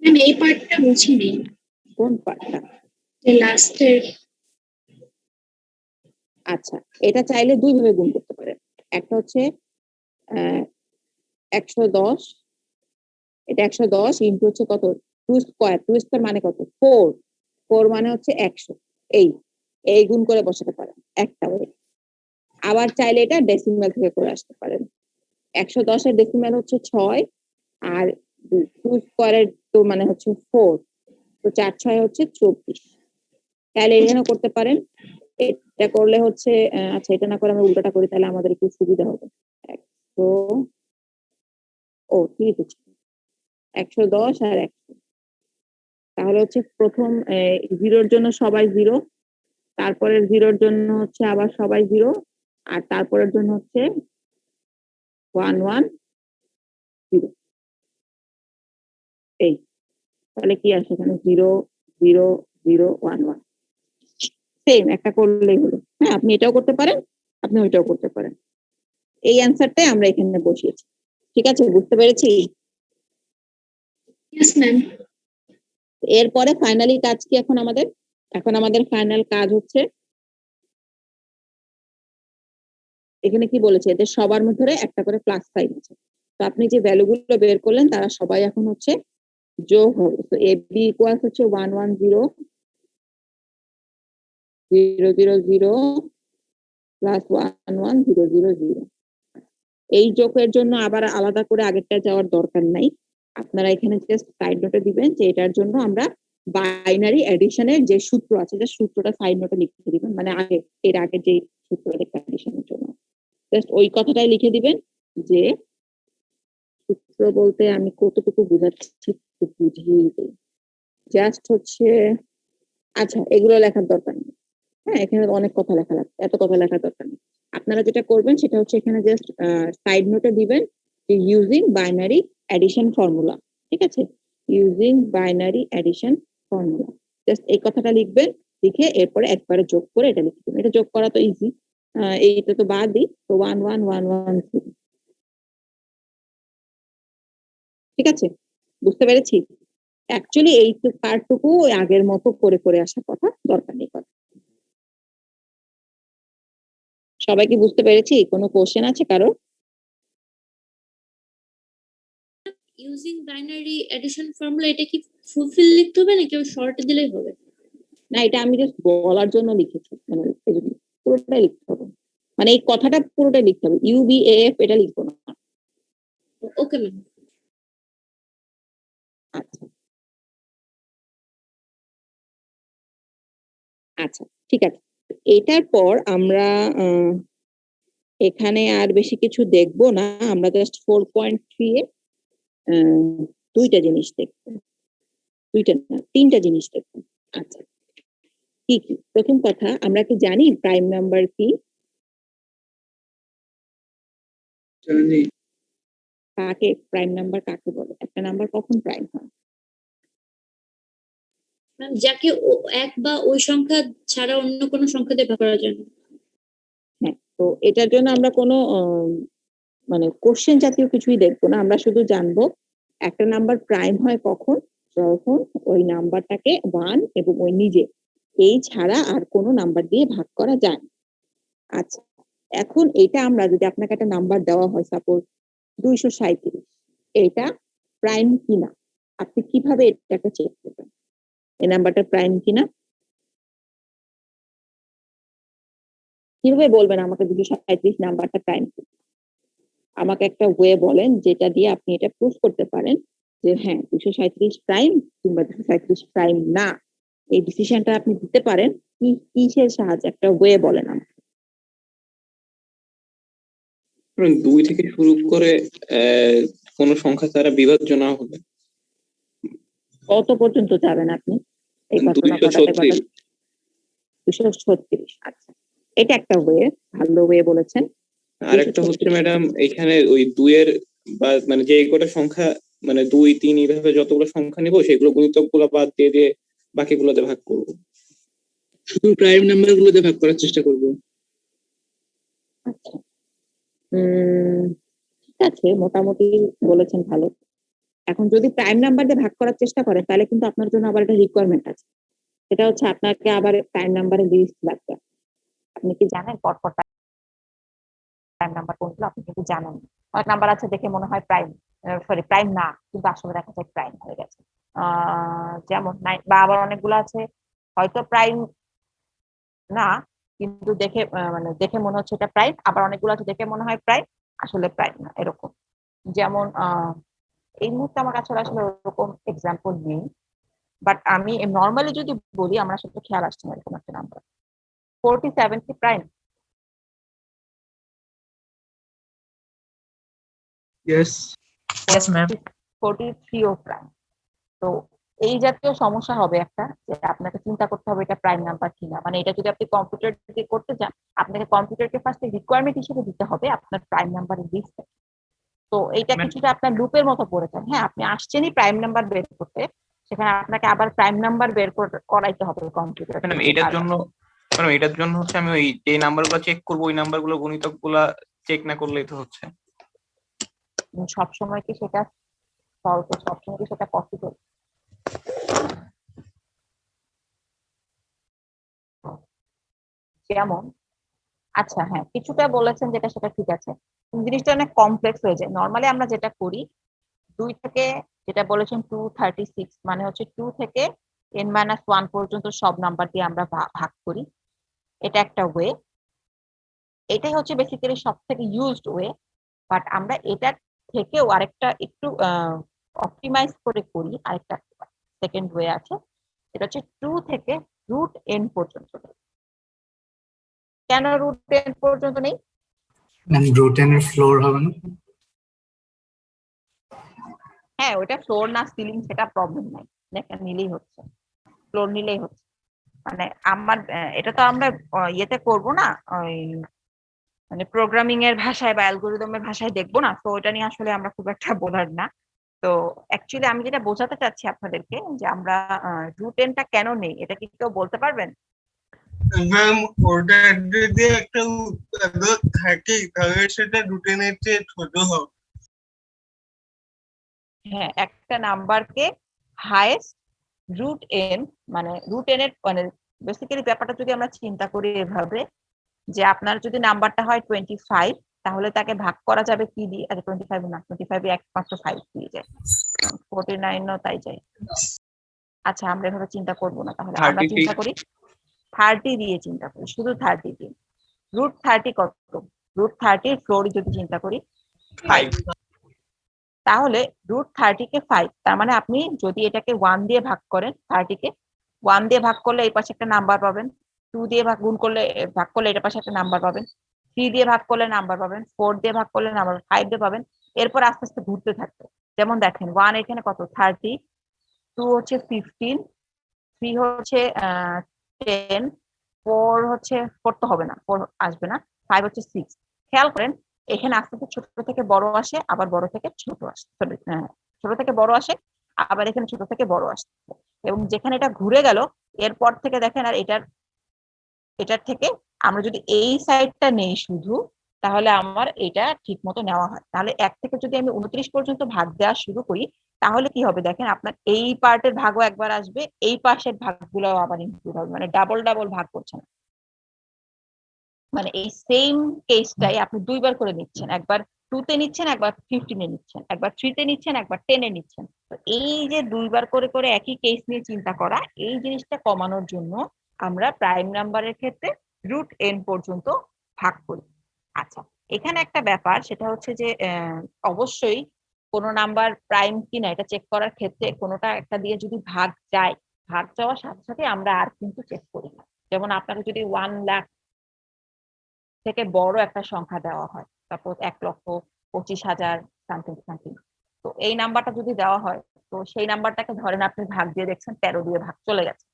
Speaker 5: ম্যাম এই পার্টটা বুঝিনি,
Speaker 1: কোন পার্টটা?
Speaker 5: যে লাস্টের।
Speaker 1: আচ্ছা, এটা চাইলে দুই ভাবে গুণ করতে পারেন। একটা হচ্ছে 110, এটা 110 ইন্টু হচ্ছে কত? 2 স্কয়ার, 2 স্কয়ার মানে কত? 4, 4 মানে হচ্ছে 100। এই গুণ করে বসাতে পারেন একটা ওয়ে। আবার চাইলে এটা ডেসিমাল থেকে করে আসতে পারেন। 110 এর ডেসিমাল হচ্ছে 6, আর 2 স্কয়ারের তো মানে হচ্ছে 4, তো 4 6 হচ্ছে 24। তাহলে এখানে করতে পারেন। এটা করলে হচ্ছে আচ্ছা, এটা না করে আমরা উল্টোটা করি, তাহলে আমাদের একটু সুবিধা হবে। 100, ও ঠিক আছে, 110 আর 100, তাহলে হচ্ছে প্রথম 0-র জন্য সবাই 0, তারপরের 0-র জন্য হচ্ছে আবার সবাই 0, আর তারপরের জন্য হচ্ছে 1 1 0। এই তাহলে কি আসে এখানে? 0 0 0 1 1, সেম একটা করলেই হলো। হ্যাঁ, আপনি এটাও করতে পারেন, আপনি ওইটাও করতে পারেন। এই অ্যান্সারটাই আমরা এখানে বসিয়েছি। ঠিক আছে, বুঝতে পেরেছি?
Speaker 5: Yes ma'am.
Speaker 1: এরপরে ফাইনালি কাজ কি এখন আমাদের? এখন আমাদের ফাইনাল কাজ হচ্ছে, এখানে কি বলেছে, এদের সবার মধ্যে একটা করে প্লাস সাইন আছে। তো আপনি যে ভ্যালুগুলো বের করলেন তারা সবাই এখন হচ্ছে যোগ হবে। তো এ বি ইকুয়ালস হচ্ছে 1 1 0 0 0 0 প্লাস 1 1 0 0 0। এই যোগের জন্য আবার আলাদা করে আগেরটা যাওয়ার দরকার নাই, আপনারা এখানে জাস্ট সাইড নোটে দিবেন যে এটার জন্য আমরা
Speaker 10: বাইনারি এডিশনের যে সূত্র আছে, যে সূত্রটা সাইড নোটে লিখে দিবেন, মানে এর আগে যে সূত্রটা এডিশনের জন্য জাস্ট ওই কথাটাই লিখে দিবেন যে সূত্র বলতে আমি কতটুকু বুঝাচ্ছি একটু বুঝিয়ে দিই। জাস্ট হচ্ছে, আচ্ছা এগুলো লেখার দরকার নেই, হ্যাঁ এখানে অনেক কথা লেখা লাগবে, এত কথা লেখার দরকার নেই। আপনারা যেটা করবেন সেটা হচ্ছে এখানে জাস্ট সাইড নোটে দিবেন যে ইউজিং বাইনারি এডিশন ফর্মুলা, ঠিক আছে, using binary addition formula, just এই কথাটা লিখবেন, লিখে এরপরে একবারে যোগ করে এটা লিখে দেবেন। এটা যোগ করা তো ইজি, এইটা তো বাদই, তো 11113, ঠিক আছে, বুঝতে পেরেছি। অ্যাকচুয়ালি এই পার্টটুকু আগের মতো করে করে আসার কথা, দরকার নেই কথা। সবাই কি বুঝতে পেরেছি? কোনো কোশ্চেন আছে কারো?
Speaker 5: ইউজিং বাইনারি এডিশন ফর্মুলা, এটা কি ফুলফিল লিখতে হবে নাকি শর্ট দিলেই হবে?
Speaker 10: না, এটা আমি জাস্ট বলার জন্য লিখেছি, মানে পুরোটাই লিখতে হবে, মানে এই কথাটা পুরোটাই লিখতে হবে, UBAF এটা লিখবো না।
Speaker 5: Okay ma'am.
Speaker 10: আচ্ছা আচ্ছা ঠিক আছে, এটার পর আমরা এখানে আর বেশি কিছু দেখবো না, আমরা জাস্ট 4.3 এ দুইটা জিনিস দেখবো, দুইটা না তিনটা জিনিস দেখবো। আচ্ছা কি কি? প্রথম কথা, আমরা কি জানি প্রাইম নাম্বার কি?
Speaker 9: জানি।
Speaker 10: কাকে প্রাইম নাম্বার কাকে বলে? একটা নাম্বার কখন প্রাইম হয়?
Speaker 5: ম্যাম যাকে এক বা ওই সংখ্যা ছাড়া অন্য কোনো সংখ্যা দিয়ে ভাগ করা যায় না।
Speaker 10: হ্যাঁ, তো এটার জন্য আমরা কোনো মানে কোশ্চেন জাতীয় কিছুই দেখবো না, আমরা শুধু জানবো একটা নাম্বার প্রাইম হয় কখন, যখন ওই নাম্বারটাকে 1 এবং ওই নিজে এই ছাড়া আর কোনো নাম্বার দিয়ে ভাগ করা যায় না। আচ্ছা, এখন এটা আমরা যদি আপনাকে একটা নাম্বার দেওয়া হয় সাপোজ 237, এটা প্রাইম কিনা আপনি কিভাবে এটাকে চেক করবেন, এই নাম্বারটা প্রাইম কিনা কিভাবে বলবেন আমাকে 237 নাম্বারটা প্রাইম? আমাকে একটা ওয়ে বলেন যেটা দিয়ে আপনি এটা প্রুফ করতে পারেন যে হ্যাঁ 237 প্রাইম কিংবা 237 প্রাইম না, এই ডিসিশনটা আপনি দিতে পারেন কি কিসের সাহায্যে? একটা ওয়ে বলেন আমাকে।
Speaker 8: 2 থেকে শুরু করে কোন সংখ্যা দ্বারা বিভাজ্য না হবে।
Speaker 10: কত পর্যন্ত যাবেন আপনি এই ঘটনা ঘটাতে ঘটাতে? 236। আচ্ছা, এটা একটা ওয়ে, ভালো ওয়ে বলেছেন।
Speaker 8: আরেকটা হচ্ছে ম্যাডাম, এখানে ওই 2 এর বা মানে যে কটা সংখ্যা, মানে 2 3 এইভাবে যতগুলো সংখ্যা নিব সেগুলো গুণিতকগুলো বাদ দিয়ে দিয়ে বাকিগুলোতে ভাগ করব।
Speaker 9: শুধু প্রাইম নাম্বার গুলোতে ভাগ করার চেষ্টা করব।
Speaker 10: আচ্ছা, ঠিক আছে, মোটামুটি বলেছেন, ভালো। এখন যদি প্রাইম নাম্বার দিয়ে ভাগ করার চেষ্টা করেন তাহলে কিন্তু আপনার জন্য আবার একটা রিকোয়ারমেন্ট আছে, সেটা হচ্ছে আপনাকে আবার প্রাইম নাম্বারের লিস্ট লাগবে। আপনি কি জানেন পরপর প্রাইম নাম্বার কোনগুলো? আপনি কিন্তু জানেন অনেক নাম্বার আছে দেখে মনে হয় প্রাইম, সরি প্রাইম না, কিন্তু আসলে দেখা যায় প্রাইম হয়ে গেছে। যেমন বা আবার অনেকগুলো আছে হয়তো প্রাইম না কিন্তু দেখে মানে দেখে মনে হচ্ছে এটা প্রাইম, আবার অনেকগুলো আছে দেখে মনে হয় প্রাইম আসলে প্রাইম না, এরকম। যেমন এই মুহূর্তে আমার কাছে আসলে ওরকম এক্সাম্পল নেই, বাট আমি নর্মালি যদি বলি আমার আসলে খেয়াল আসছে না এরকম একটা নাম্বার। 47 কি প্রাইম?
Speaker 6: Yes
Speaker 1: yes ma'am. 43 ও প্রাইম। তো এই জাতীয় সমস্যা হবে একটা, যে আপনাকে চিন্তা করতে হবে এটা প্রাইম নাম্বার কিনা, মানে এটা যদি আপনি কম্পিউটার দিয়ে করতে চান আপনাকে কম্পিউটারকে ফার্স্টে রিকোয়ারমেন্ট হিসেবে দিতে হবে আপনার প্রাইম নাম্বারের লিস্ট। তো এইটা কিছুটা আপনার লুপের মতো পড়েছেন, হ্যাঁ আপনি আসছেনই প্রাইম নাম্বার বের করতে, সেখানে আপনাকে আবার প্রাইম নাম্বার বের করাইতে হবে কম্পিউটার।
Speaker 4: ম্যাডাম এটার জন্য হচ্ছে আমি ওই যে নাম্বারগুলো চেক করব, ওই নাম্বারগুলো গুণিতকগুলো চেক না করলেই তো হচ্ছে।
Speaker 1: সবসময় কি সেটা সবসময় কি সেটা পসিবল? যেমন আচ্ছা হ্যাঁ কিছুটা বলেছেন যেটা সেটা ঠিক আছে, জিনিসটা অনেক কমপ্লেক্স হয়ে যায়। নর্মালি আমরা যেটা করি 2 থেকে, যেটা বলেছেন 236 মানে হচ্ছে 2 থেকে n-1 পর্যন্ত সব নাম্বার দিয়ে আমরা ভাগ করি, এটা একটা ওয়ে, এটাই হচ্ছে বেসিক্যালি সব থেকে ইউজড ওয়ে। বাট আমরা এটা থেকেও আরেকটা একটু অপটিমাইজ করে করি, আরেকটা সেকেন্ড ওয়ে আছে, এটা হচ্ছে 2 থেকে রুট n পর্যন্ত। কেন রুট n পর্যন্ত নেই?
Speaker 7: রুট এন এর ফ্লোর হবে না?
Speaker 1: হ্যাঁ, ওটা ফ্লোর না সিলিং সেটা প্রবলেম নাই, এটা নিলেই হচ্ছে, ফ্লোর নিলেই হচ্ছে। মানে আমার এটা তো আমরা ইয়েতে করব না, ওই মানে প্রোগ্রামিং এর ভাষায় বা অ্যালগোরিদমের ভাষায় দেখবো না, তো ওটা নিয়ে আসলে আমরা খুব একটা বোঝার না। তো অ্যাকচুয়ালি আমি যেটা বোঝাতে চাচ্ছি আপনাদেরকে যে আমরা রুট এনটা কেন নেই, এটা কি কেউ বলতে পারবেন?
Speaker 11: ম্যাম ওটা যদি একটা উৎপাদক থাকে তাহলে সেটা রুটিনের চেয়ে ছোট হবে।
Speaker 1: হ্যাঁ, একটা নাম্বারকে হাইয়েস্ট রুট এন, মানে রুট এন এর মানে বেসিক্যালি ব্যাপারটা যদি আমরা চিন্তা করি এভাবে, যে আপনার যদি নাম্বারটা হয় 25, তাহলে তাকে ভাগ করা যাবে কি দিয়ে? আচ্ছা 25 না, 25 একমাত্র 5 দিয়ে যায়, 49ও তাই যায়। আচ্ছা আমরা এভাবে চিন্তা করবো না, তাহলে আমরা
Speaker 4: 33
Speaker 1: চিন্তা করি 30 দিয়ে চিন্তা করি, শুধু 30 দিয়ে। রুট 30 কত? রুট 30 ফ্লোর যদি চিন্তা করি 5, তাহলে রুট 30 কে 5, তার মানে আপনি যদি এটাকে 1 দিয়ে ভাগ করেন, 30 কে 1 দিয়ে ভাগ করলে এই পাশে একটা নাম্বার পাবেন, 2 দিয়ে ভাগ করলে এটার পাশে একটা নাম্বার পাবেন, 3 দিয়ে ভাগ করলে নাম্বার পাবেন, 4 দিয়ে ভাগ করলে নাম্বার, 5 দিয়ে পাবেন, এরপর আস্তে আস্তে ঘুরতে থাকবে। যেমন দেখেন 1 এখানে কত 30, 2 হচ্ছে 15, 3 হচ্ছে 10, 4 হচ্ছে 4 তো হবে না, 4 আসবে না, 5 হচ্ছে 6। খেয়াল করেন এখানে আস্তে আস্তে ছোট থেকে বড় আসে, আবার বড় থেকে ছোট আসে, ছোট থেকে বড় আসে, আবার এখানে ছোট থেকে বড় আসে, এবং যেখানে এটা ঘুরে গেল এরপর থেকে দেখেন আর এটার থেকে আমরা যদি এই সাইডটা নেই শুধু, তাহলে আমার এটা ঠিক মতো নেওয়া হয়। তাহলে 1 থেকে যদি আমি 29 পর্যন্ত ভাগ দেওয়া শুরু করি, তাহলে কি হবে দেখেন, আপনার এই পার্টের ভাগও একবার আসবে, এই পাশের ভাগগুলো আবার ইনক্লুড হবে, মানে ডাবল ডাবল ভাগ করছে না, মানে এই সেম কেসটাই আপনি দুইবার করে নিচ্ছেন, একবার 2 তে নিচ্ছেন, একবার 15 এ নিচ্ছেন, একবার 3 তে নিচ্ছেন, একবার 10 এ নিচ্ছেন। তো এই যে দুইবার করে করে একই কেস নিয়ে চিন্তা করা, এই জিনিসটা কমানোর জন্য আমরা প্রাইম নাম্বারের ক্ষেত্রে রুট এন পর্যন্ত ভাগ করি। আচ্ছা, এখানে একটা ব্যাপার, সেটা হচ্ছে যে অবশ্যই কোনো নাম্বার প্রাইম কিনা এটা চেক করার ক্ষেত্রে কোনোটা একটা দিয়ে যদি ভাগ যায়, ভাগ যাওয়ার সাথে সাথে আমরা আর কিন্তু চেক করি না। যেমন আপনাকে যদি 1 লাখ থেকে বড় একটা সংখ্যা দেওয়া হয়, সাপোজ 1,25,000 সামথিং সামথিং, তো এই নাম্বারটা যদি দেওয়া হয়, তো সেই নাম্বারটাকে ধরেন আপনি ভাগ দিয়ে দেখছেন 13 দিয়ে ভাগ চলে গেছে,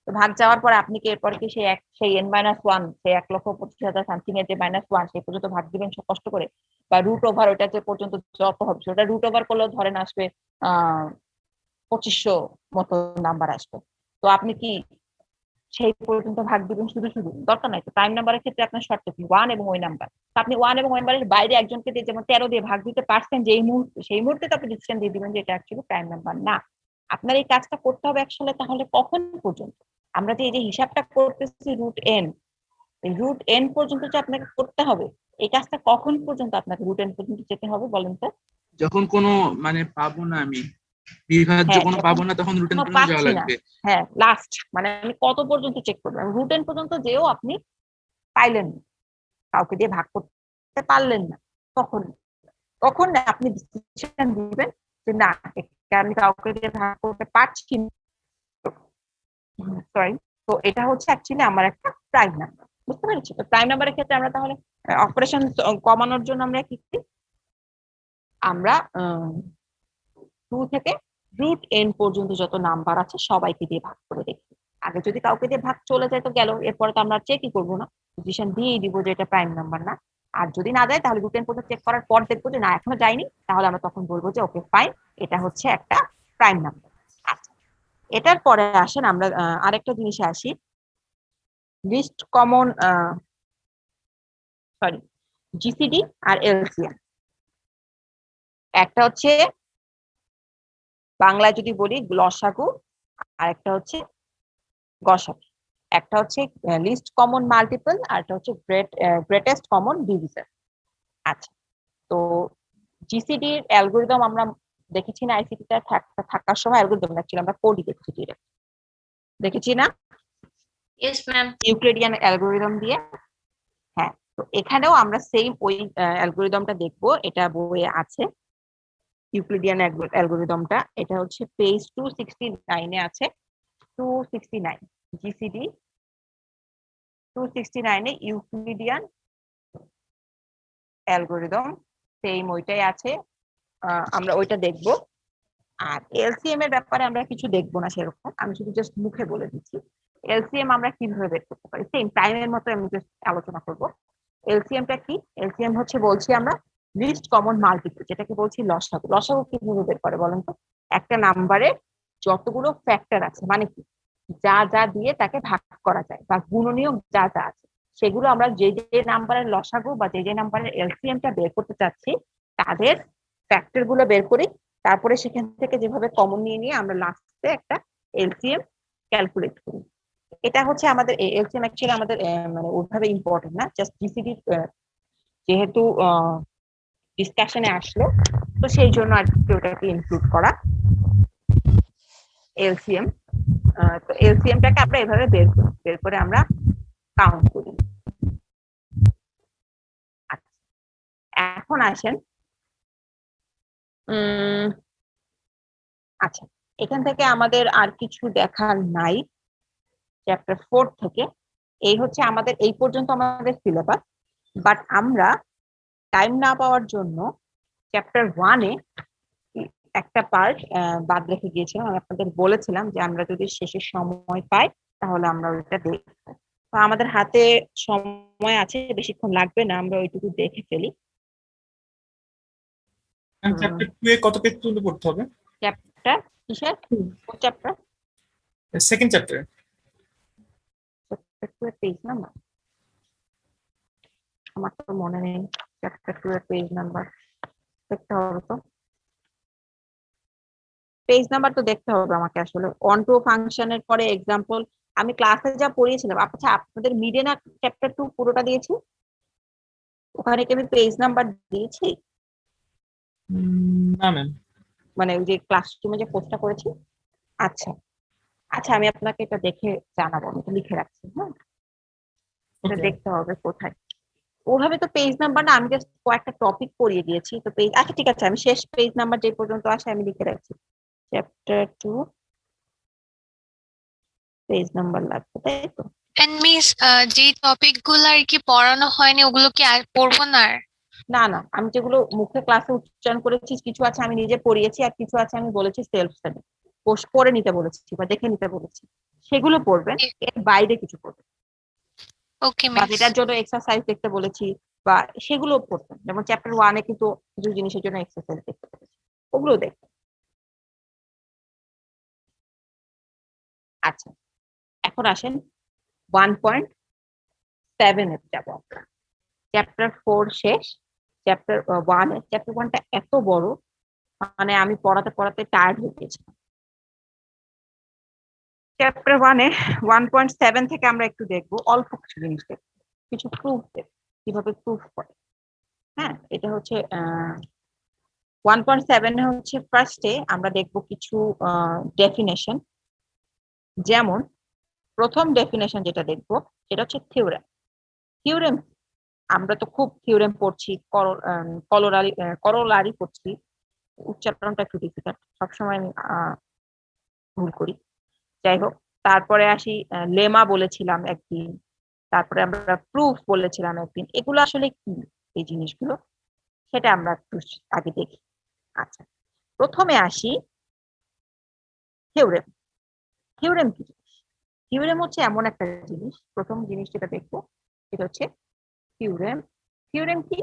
Speaker 1: তো ভাগ যাওয়ার পরে আপনি কি এরপর কি সেই n-1 সেই 1,25,000 সামথিং এর যে -1 সেই পর্যন্ত ভাগ দিবেন সব কষ্ট করে, বা রুট ওভার ওটা যে পর্যন্ত যত হবে সেটা রুট ওভার করলেও ধরেন আসবে 2500 মতো নাম্বার আসবে, তো আপনি কি সেই পর্যন্ত ভাগ দিবেন শুধু শুধু? দরকার নাই। তো প্রাইম নাম্বারের ক্ষেত্রে আপনার শর্ত কি? 1 এবং ওই নাম্বার। তো আপনি 1 এবং ওই নাম্বারের বাইরে একজনকে দিয়ে যেমন 13 দিয়ে ভাগ দিতে পারছেন যেই মুহূর্তে, সেই মুহূর্তে তো আপনি ডিসিশন দিয়ে দিবেন যে এটা অ্যাকচুয়ালি প্রাইম নাম্বার না। আপনার এই কাজটা করতে হবে আসলে তাহলে কখন পর্যন্ত? আমরা যে এই যে হিসাবটা করতেছি রুট এন, এই রুট এন পর্যন্ত যে আপনাকে করতে হবে, এই কাজটা কখন পর্যন্ত আপনাকে রুট এন পর্যন্ত যেতে হবে বলেন তো?
Speaker 9: যখন কোনো মানে পাবো না আমি বিভাজ্য
Speaker 1: হ্যাঁ,
Speaker 9: কোনো
Speaker 1: যখন
Speaker 9: পাবো না তখন রুটিন
Speaker 1: কোনো
Speaker 9: পর্যন্ত যাওয়া
Speaker 1: পাচ্ছি না,
Speaker 9: লাগবে।
Speaker 1: হ্যাঁ লাস্ট মানে আমি কত পর্যন্ত চেক করবো, রুট এন পর্যন্ত যেও আপনি পাইলেন না, কাউকে দিয়ে ভাগ করতে পারলেন না, তখন তখন আপনি ডিসিশন দিবেন যে না, এটা আমি কাউকে দিয়ে ভাগ করতে পারছি না, সরি। তো এটা হচ্ছে অ্যাকচুয়ালি আমার একটা প্রাইম নাম্বার, বুঝতে পেরেছি? তো প্রাইম নাম্বারের ক্ষেত্রে আমরা তাহলে অপারেশন কমানোর জন্য আমরা কি করি, আমরা 2 থেকে রুট এন পর্যন্ত যত নাম্বার আছে সবাইকে দিয়ে ভাগ করে দেখি। আগে যদি কাউকে দিয়ে ভাগ চলে যায় তো গেল, এরপরে তো আমরা চেকই করবো না, ডিসিশন দিয়েই দিব যে এটা প্রাইম নাম্বার না। আর যদি না যায় তাহলে রুট এন পর্যন্ত চেক করার পর দেখবো যে না এখনো যায়নি, তাহলে আমরা তখন বলবো যে ওকে ফাইন, এটা হচ্ছে একটা প্রাইম নাম্বার। আচ্ছা, এটার পরে আসেন আমরা আরেকটা জিনিসে আসি, লিস্ট কমন সরি জিসিডি আর এলসিএম। একটা হচ্ছে বাংলায় যদি বলি লসাগু, আর একটা হচ্ছে গসাগু। একটা হচ্ছে লিস্ট কমন মাল্টিপল, আর একটা হচ্ছে গ্রেটেস্ট কমন ডিভিজর। আচ্ছা, তো জিসিডি এর অ্যালগরিদম আমরা দেখেছি না, আইসিটি তে থাকার সময় অ্যালগরিদম অ্যাকচুয়ালি আমরা কোডই দেখেছি, দেখেছি না?
Speaker 5: Yes ma'am.
Speaker 1: ইউক্লিডিয়ান অ্যালগরিদম দিয়ে। হ্যাঁ, তো এখানেও আমরা সেম ওই অ্যালগরিদমটা দেখবো, এটা বইয়ে আছে ইউক্লিডিয়ান অ্যালগরিদমটা, এটা হচ্ছে পেজ 269 এ আছে। 269 জিসিডি 269 এ ইউক্লিডিয়ান অ্যালগরিদম সেম ওইটাই আছে, আমরা ওইটা দেখব। আর এলসিএম এর ব্যাপারে আমরা কিছু দেখবো না সেরকম, আমি শুধু জাস্ট মুখে বলে দিচ্ছি এলসিএম আমরা কিভাবে বের করতে পারি, সেম প্রাইমের মতো আমি জাস্ট আলোচনা করব। এলসিএমটা কি? এলসিএম হচ্ছে বলছি আমরা লিস্ট কমন মাল্টিপল, যেটাকে বলছি লসাগু। লসাগু কিভাবে বের করে বলেন তো? একটা নাম্বারে যতগুলো ফ্যাক্টর আছে, মানে কি যা যা দিয়ে তাকে ভাগ করা যায় বা গুণনীয় যা যা আছে, সেগুলো আমরা যে যে নাম্বারের লসাগু বা যে যে নাম্বারের এলসিএমটা বের করতে চাচ্ছি তাদের ফ্যাক্টর গুলো বের করি, তারপরে সেখান থেকে যেভাবে কমন নিয়ে নিয়ে আমরা লাস্টে একটা এলসিএম ক্যালকুলেট করি। এটা হচ্ছে আমাদের এলসিএম অ্যাকচুয়ালি আমাদের মানে ওইভাবে ইম্পর্টেন্ট না, জাস্ট জিসিডি যেহেতু ডিসকাশনে আসলো তো সেই জন্য আর কি ওটাকে ইনক্লুড করা এলসিএম। তো এলসিএমটাকে আমরা এভাবে বের করে আমরা কাউন্ট করি। আচ্ছা, এখন আসেন আচ্ছা, এখান থেকে আমাদের আর কিছু দেখার নাই চ্যাপ্টার 4 থেকে। এই হচ্ছে আমাদের এই পর্যন্ত আমাদের সিলেবাস, বাট আমরা টাইম না পাওয়ার জন্য চ্যাপ্টার 1-এ একটা পার্ট বাদ রেখে গিয়েছিলাম। আমি আপনাদের বলেছিলাম যে আমরা যদি শেষের সময় পাই তাহলে আমরা ওইটা দেখবো। তো আমাদের হাতে সময় আছে, বেশিক্ষণ লাগবে না, আমরা ওইটুকু দেখে ফেলি।
Speaker 12: চ্যাপ্টার 2 এ কত পেজ পর্যন্ত পড়তে হবে?
Speaker 1: চ্যাপ্টার কিসের? কোন চ্যাপ্টার?
Speaker 12: Second chapter.
Speaker 1: চ্যাপ্টার 2 এর পেজ নাম্বার আমার তো মনে নেই। চ্যাপ্টার 2 এর পেজ নাম্বার দেখতে হবে তো, পেজ নাম্বার তো দেখতে হবে আমাকে আসলে। অন টু ফাংশনের পরে এক্সাম্পল আমি ক্লাসে যা পড়িয়েছিলাম। আচ্ছা, আপনাদের মিডে না চ্যাপ্টার 2 পুরোটা দিয়েছি? ওখানে কি আমি পেজ নাম্বার দিয়েছি?
Speaker 12: না ম্যাম,
Speaker 1: মানে ওই যে ক্লাসরুমে যে পোস্টটা করেছি। আচ্ছা আচ্ছা, আমি আপনাকে এটা দেখে জানাবো, আমি এটা লিখে রাখছি। হ্যাঁ, এটা দেখতে হবে কোথায়। ওভাবে তো পেজ নাম্বার না, আমি জাস্ট কয়েকটা টপিক পড়িয়ে দিয়েছি তো পেজ। আচ্ছা ঠিক আছে, আমি শেষ পেজ নাম্বার যে পর্যন্ত আসে আমি লিখে রাখছি। চ্যাপ্টার 2 পেজ নাম্বার লাগবে, তাই তো?
Speaker 13: এন্ড মিস যে টপিক গুলো আর কি পড়ানো হয়নি ওগুলো কি আর পড়বো না?
Speaker 1: না না, আমি যেগুলো মুখে ক্লাসে উচ্চারণ করেছি কিছু আছে আমি নিজে পড়িয়েছি, আর কিছু আছে আমি বলেছি সেলফ স্টাডি, পোস্ট করে নিতে বলেছি বা দেখে নিতে বলেছি, সেগুলো পড়বেন। এর বাইরে কিছু পড়বেন।
Speaker 13: ওকে
Speaker 1: বা
Speaker 13: মিস।
Speaker 1: যেটার জন্য এক্সারসাইজ দেখতে বলেছি বা সেগুলো পড়বেন। যেমন চ্যাপ্টার 1-এ কিন্তু কিছু জিনিসের জন্য এক্সারসাইজ দেখতে বলেছি, ওগুলো দেখবেন। আচ্ছা, এখন আসেন 1.7 এর যাব আমরা। চ্যাপ্টার 4 শেষ, চ্যাপ্টার 1 এর চ্যাপ্টার 1টা এত বড়, মানে আমি পড়াতে পড়াতে টায়ার্ড হয়ে গেছিলাম। চ্যাপ্টার 1-এ 1.7 থেকে আমরা একটু দেখবো, অল্প কিছু জিনিস দেখবো, কিছু প্রুফ দেখবো, কিভাবে প্রুফ করে। হ্যাঁ, এটা হচ্ছে 1.7 এ হচ্ছে ফার্স্টে আমরা দেখবো কিছু ডেফিনেশন। যেমন প্রথম ডেফিনেশন যেটা দেখবো সেটা হচ্ছে থিওরেম। থিওরেম আমরা তো খুব থিওরেম পড়ছি, করোলারি পড়ছি, উচ্চারণটা একটু ডিফিকাল্ট, সবসময় আমি ভুল করি। যাই হোক, তারপরে আসি লেমা বলেছিলাম একদিন, তারপরে আমরা প্রুফ বলেছিলাম একদিন। এগুলো আসলে কি এই জিনিসগুলো সেটা আমরা একটু আগে দেখি। আচ্ছা, প্রথমে আসি থিওরেম। থিওরেম কি জিনিস? থিওরেম হচ্ছে এমন একটা জিনিস, প্রথম জিনিস যেটা দেখবো সেটা হচ্ছে থিওরেম। থিওরেম কি?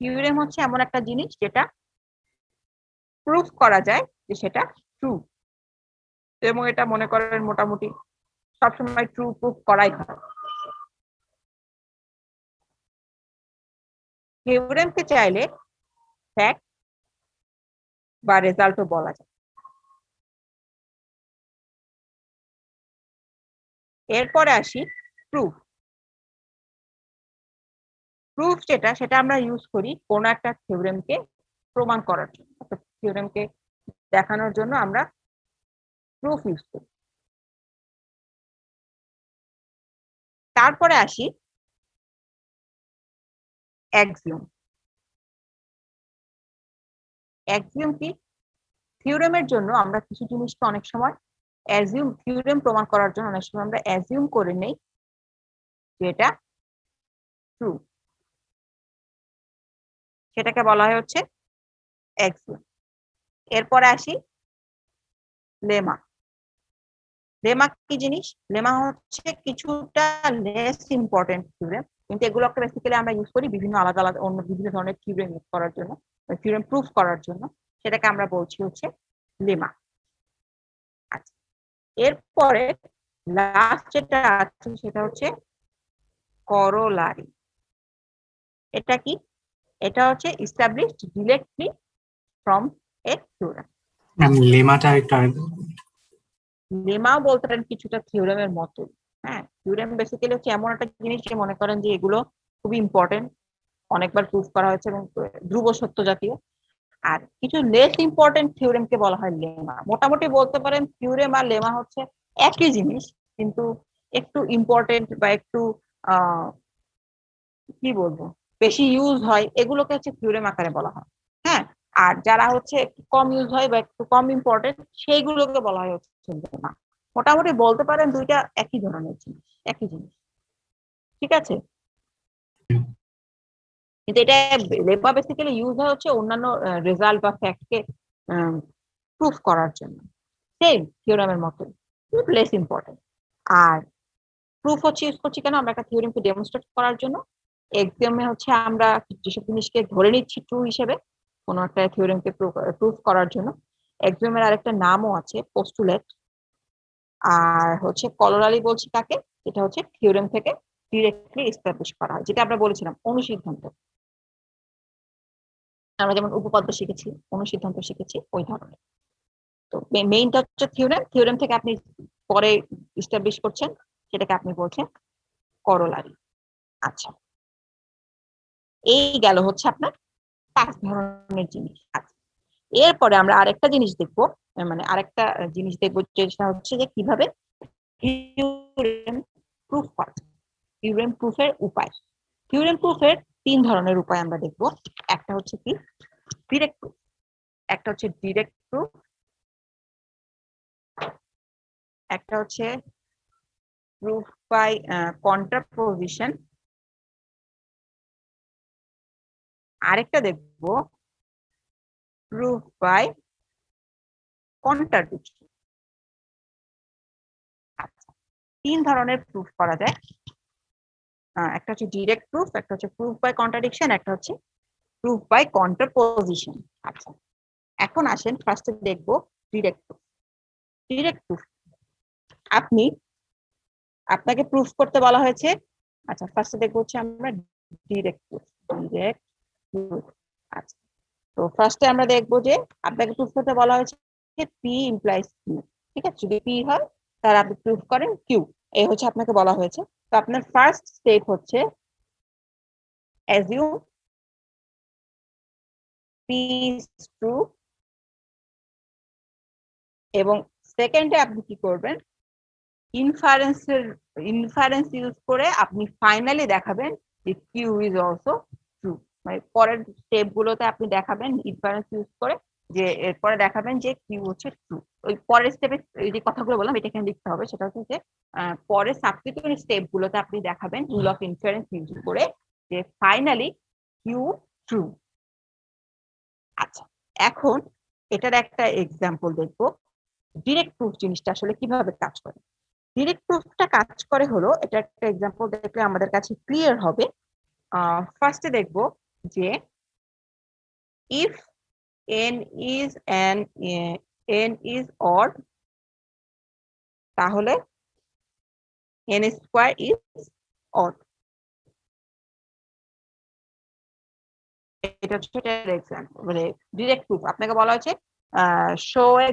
Speaker 1: থিওরেম হচ্ছে এমন একটা জিনিস যেটা প্রুফ করা যায় যে সেটা ট্রু, এবং এটা মনে করেন মোটামুটি সবসময় ট্রু প্রুফ করাই হয়। থিওরেমকে চাইলে ফ্যাক্ট বা রেজাল্টও বলা যায়। এরপরে আসি প্রুফ। প্রুফ যেটা সেটা আমরা ইউজ করি কোন একটা থিওরেমকে প্রমাণ করার জন্য, একটা থিওরেমকে দেখানোর জন্য আমরা প্রুফ ইউজ করি। তারপরে আসি অ্যাক্সিওম। অ্যাক্সিওম কি? থিওরেমের জন্য আমরা কিছু জিনিসকে অনেক সময় অ্যাজিউম থিওরেম প্রমাণ করার জন্য অনেক সময় আমরা অ্যাজিউম করে নেই যে এটা ট্রু, সেটাকে বলা হয় হচ্ছে অ্যাক্সিওম। এরপরে আসি লেমা। লেমা কি জিনিস? লেমা হচ্ছে কিছুটা লেস ইম্পর্টেন্ট থিওরেম, কিন্তু এগুলোকে বেসিক্যালি আমরা ইউজ করি বিভিন্ন আলাদা আলাদা অন্য বিভিন্ন ধরনের থিওরেম ইউজ করার জন্য, থিওরেম প্রুফ করার জন্য, সেটাকে আমরা বলছি হচ্ছে লেমা। আচ্ছা, এরপরে লাস্ট যেটা আছে সেটা হচ্ছে করোলারি। এটা কি? এটা হচ্ছে established directly from a theorem.
Speaker 7: লেমাটা একটা
Speaker 1: লেমাও বলতে পারেন কিছুটা থিওরেমের মতো। হ্যাঁ, থিওরেম বেসিক্যালি হচ্ছে এমন একটা জিনিস যে মনে করেন যে এগুলো খুবই ইম্পর্টেন্ট, অনেকবার প্রুফ করা হয়েছে এবং ধ্রুব সত্য জাতীয়। আর কিছু লেস ইম্পর্টেন্ট থিওরেমকে বলা হয় লেমা। মোটামুটি বলতে পারেন থিওরেম আর লেমা হচ্ছে একই জিনিস, কিন্তু একটু ইম্পর্টেন্ট বা একটু কি বলবো বেশি ইউজ হয়, এগুলোকে হচ্ছে থিওরেম আকারে বলা হয়। হ্যাঁ, আর যারা হচ্ছে একটু কম ইউজ হয় বা একটু কম ইম্পর্টেন্ট সেইগুলোকে বলা হয় হচ্ছে লেমা। মোটামুটি বলতে পারেন দুইটা একই ধরনের জিনিস, একই জিনিস। ঠিক আছে, কিন্তু এটা লেমা বেসিক্যালি ইউজ হয় হচ্ছে অন্যান্য রেজাল্ট বা ফ্যাক্টকে প্রুফ করার জন্য, সেম থিওরেমের মতো, লেস ইম্পর্টেন্ট। আর প্রুফ হচ্ছে ইউজ করছি কেন? আমরা একটা থিওরেমকে ডেমনস্ট্রেট করার জন্য। এক্সামে হচ্ছে আমরা যেসব জিনিসকে ধরে নিচ্ছি ট্রু হিসেবে কোনো একটা থিওরেমকে প্রুফ করার জন্য। এক্সামের আরেকটা নামও আছে পোস্টুলেট। আর হচ্ছে কলোরারি বলছি কাকে? এটা হচ্ছে থিওরেম থেকে ডিরেক্টলি এস্টাবলিশ করা হয়, যেটা আমরা বলেছিলাম অনুসিদ্ধান্ত। আমরা যেমন উপপাদ্য শিখেছি, অনুসিদ্ধান্ত শিখেছি, ওই ধরনের। তো মেইনটা হচ্ছে থিওরেম, থিওরেম থেকে আপনি পরে এস্টাবলিশ করছেন, সেটাকে আপনি বলছেন করোলারি। আচ্ছা, এই গেল হচ্ছে আপনার 5 ধরনের জিনিস। আচ্ছা, এরপরে আমরা আরেকটা জিনিস দেখবো, মানে আরেকটা জিনিস দেখবো যেটা হচ্ছে যে কিভাবে থিওরেম প্রুফ করা যায়। থিওরেম প্রুফের উপায়। থিওরেম প্রুফের 3 ধরনের উপায় আমরা দেখবো। একটা হচ্ছে কি ডিরেক্ট প্রুফ, একটা হচ্ছে ডিরেক্ট প্রুফ, একটা হচ্ছে প্রুফ বাই কন্ট্রাপোজিশন, আরেকটা দেখবো প্রুফ বাই কন্ট্রাডিকশন। আচ্ছা, 3 ধরনের প্রুফ করা যায়। একটা হচ্ছে ডিরেক্ট প্রুফ, একটা হচ্ছে প্রুফ বাই কন্ট্রাডিকশন, একটা হচ্ছে প্রুফ বাই কন্ট্রাপোজিশন। আচ্ছা, এখন আসেন ফার্স্টে দেখবো ডিরেক্ট প্রুফ। ডিরেক্ট প্রুফ আপনাকে প্রুফ করতে বলা হয়েছে। আচ্ছা, ফার্স্টে দেখবো হচ্ছে আমরা ডিরেক্ট প্রুফ। Direct proof. আচ্ছা, তো ফার্স্টে আমরা দেখবো যে আপনাকে প্রুফ করতে বলা হয়েছে পি ইমপ্লাইজ কিউ। ঠিক আছে, যদি পি হয় তাহলে আপনি প্রুফ করেন কিউ, এই হচ্ছে আপনাকে বলা হয়েছে। তো আপনার ফার্স্ট স্টেপ হচ্ছে অ্যাজিউম পি ইজ ট্রু, এবং সেকেন্ডে আপনি কি করবেন, ইনফারেন্স ইউজ করে আপনি ফাইনালি দেখাবেন যে কিউ ইজ অলসো ট্রু। মানে পরের স্টেপ গুলোতে আপনি দেখাবেন ইনফারেন্স ইউজ করে যে এরপরে দেখাবেন যে কিউ হচ্ছে ট্রু। ওই পরের স্টেপে এই যে কথাগুলো বললাম এটা এখানে লিখতে হবে, সেটা হচ্ছে যে পরের সাবসিকুয়েন্ট স্টেপ গুলোতে আপনি দেখাবেন রুল অফ ইনফারেন্স ইউজ করে যে ফাইনালি কিউ ট্রু। আচ্ছা, এখন এটার একটা এক্সাম্পল দেখবো ডিরেক্ট প্রুফ জিনিসটা আসলে কিভাবে কাজ করে। ডিরেক্ট প্রুফটা কাজ করে হলো, এটা একটা এক্সাম্পল দেখলে আমাদের কাছে ক্লিয়ার হবে। ফার্স্টে দেখবো যে ইফ n is odd, তাহলে n স্কয়ার ইজ odd। এটা হচ্ছে এক্সাম্পল, মানে ডিরেক্ট প্রুফ। আপনাকে বলা হয়েছে show a